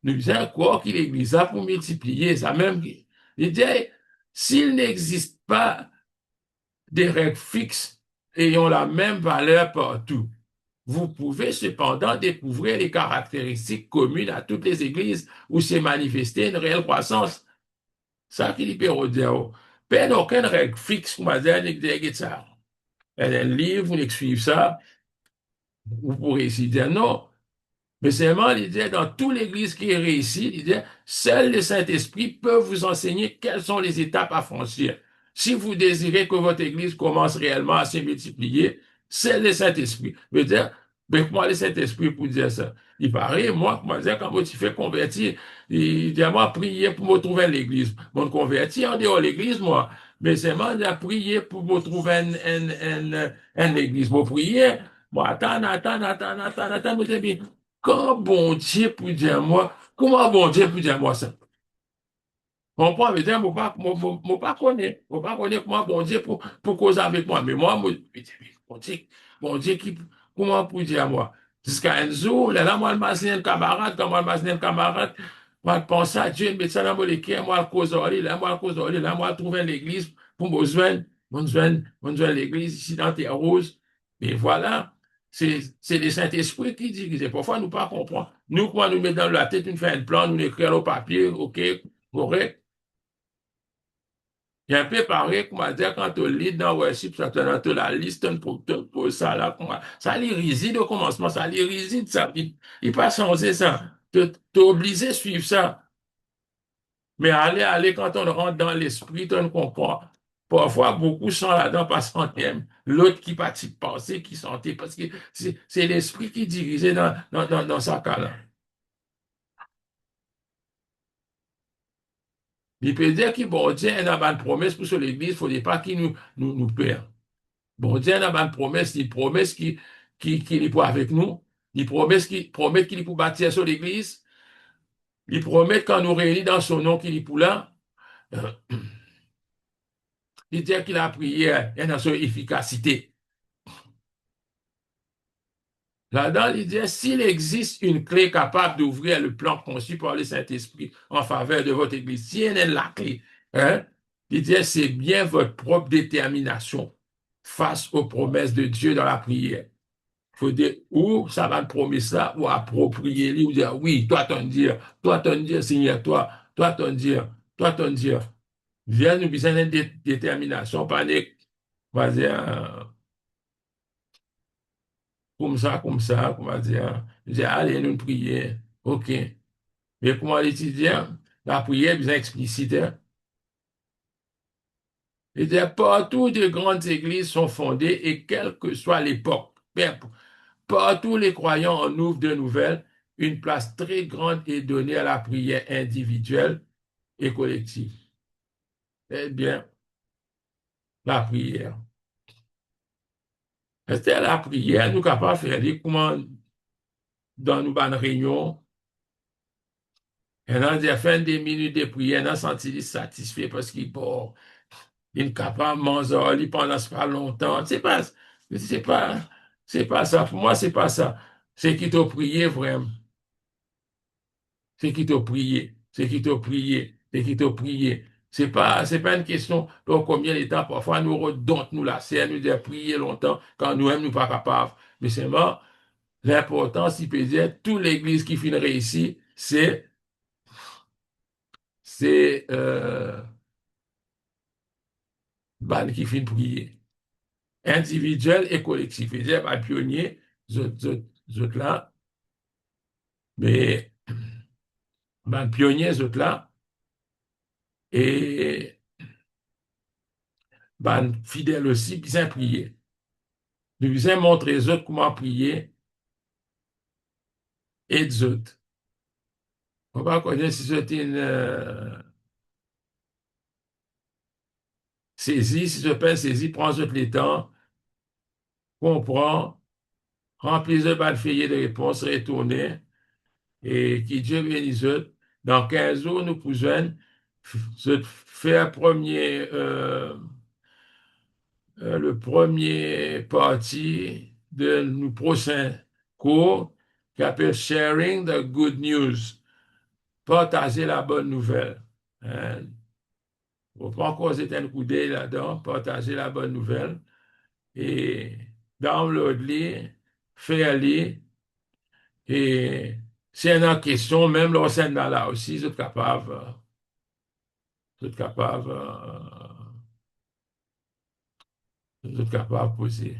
nous besoin de croire que l'Église a pour multiplier ça même. Il dit, s'il n'existe pas des règles fixes ayant la même valeur partout, vous pouvez cependant découvrir les caractéristiques communes à toutes les églises où s'est manifestée une réelle croissance. Ça qui dit dire, ben aucune règle fixe, comme dire, ça. Elle a un livre, vous suivez ça, vous pourrez essayer de dire non. Mais seulement, il dit, dans toute l'église qui est réussie, il dit, seul le Saint-Esprit peut vous enseigner quelles sont les étapes à franchir. Si vous désirez que votre église commence réellement à se multiplier, c'est le Saint-Esprit. Je veux dire, mais comment le Saint-Esprit pour dire ça? Il paraît, moi, quand moi, tu fais convertir, il dit, moi, prier pour me trouver l'église. Mon converti en dehors de l'église, moi. Mais c'est moi, il a prié pour me trouver une église. Moi, prier, moi, attends, moi, je dis, quand bon Dieu pour dire moi, Comment bon Dieu peut dire moi ça? Comprends, mais je ne pas connaître comment bon Dieu pour causer avec moi. Mais moi, bon Dieu comment pour dire à moi? Jusqu'à un jour, là, moi, je m'assieds un camarade, quand moi, je m'assieds un camarade, moi, je pense à Dieu, mais ça, dans mon cœur, moi, je cause là, moi, je cause là, moi, je trouve l'église pour besoin l'église ici dans Terre-Rose. Mais voilà, c'est le Saint-Esprit qui dirige. Parfois, nous ne pas comprendre. Nous, quand nous mettons dans la tête, nous faisons un plan, nous l'écrivons au papier, OK, correct. Il y a un peu pareil, comment dire, quand on lit dans Worship, ça te donne la liste pour ça, là, ça les réside au commencement, ça les réside, ça, il pas changer ça. T'es obligé de suivre ça. Mais aller, quand on rentre dans l'esprit, on comprend. Parfois, beaucoup sont là-dedans parce qu'on aime. L'autre qui participe penser, qui sentait, parce que c'est l'esprit qui dirigeait dans sa cas-là. Il peut dire que bon Dieu a une promesse pour l'église, il ne faudrait pas qu'il nous perd. Bon Dieu a une promesse, une promesse qui est pour avec nous. Il promet qu'il est pour bâtir sur l'église. Il promet quand nous réunit dans son nom qu'il est pour là. Euh, Il dit qu'il a prié, il a son efficacité. Là-dedans, il dit, s'il existe une clé capable d'ouvrir le plan conçu par le Saint-Esprit en faveur de votre église, si elle est la clé, hein, il dit, c'est bien votre propre détermination face aux promesses de Dieu dans la prière. Faut dire, ou ça va te promettre ça, ou approprier, ou dire, oui, toi, ton dire, Seigneur, ton dire, ton dire. Viens nous besoin de détermination, panique, on va dire, comme ça, on va dire, allez, nous prier, ok. Mais comment l'étudiant, la prière est bien explicite, hein. Il dit, partout de grandes églises sont fondées et quelle que soit l'époque, partout les croyants en ouvrent de nouvelles, une place très grande est donnée à la prière individuelle et collective. Eh bien, la prière. C'est la prière, nous capables de faire comment dans nos bonnes réunions, et on a fait des minutes de prière, on a senti satisfait parce qu'il bon, il est capable de manger pendant pas longtemps. C'est pas, c'est pas ça. Pour moi, c'est pas ça. C'est qui t'a prié vraiment. C'est qui t'a prié, c'est qui t'a prié, c'est qui t'a prié. C'est pas une question de combien de temps, parfois nous redonnons nous la scène, nous disons prier longtemps quand nous-mêmes nous pas capables. Mais c'est moi, l'important, il peut dire, toute l'église qui finit réussi, c'est ban qui finit prier. Individuel et collectif. Il dit, pas pionnier, zot là, mais ban pionnier, zot là, et ban fidèle aussi, bien prier. Nous faisons montrer les autres comment prier et les autres. On va connaître si c'est une saisie, si je peux saisie, prends autres les temps, comprends, remplis de balles feuillets de réponse, retourner, et qui Dieu bénisse autres. Dans 15 jours, nous pouvons faire le premier partie de nos prochains cours qui appelle Sharing the Good News. Partager la bonne nouvelle. Hein. Il ne faut pas encore jeter un coup d'œil là-dedans, partager la bonne nouvelle et download-les, faire-les et si y a une question, même lorsqu'on est là aussi, vous êtes capable, vous êtes capable de poser.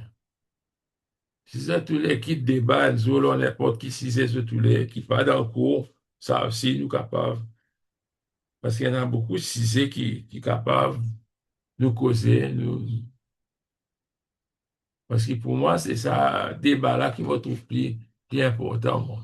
Si c'est tous les qui débattent, ou n'importe qui, si c'est tous les qui pas dans le cours, ça aussi, nous capables. Parce qu'il y en a beaucoup, si c'est qui capables de nous causer, parce que pour moi, c'est ça, débat là qui va trouver plus important. Moi.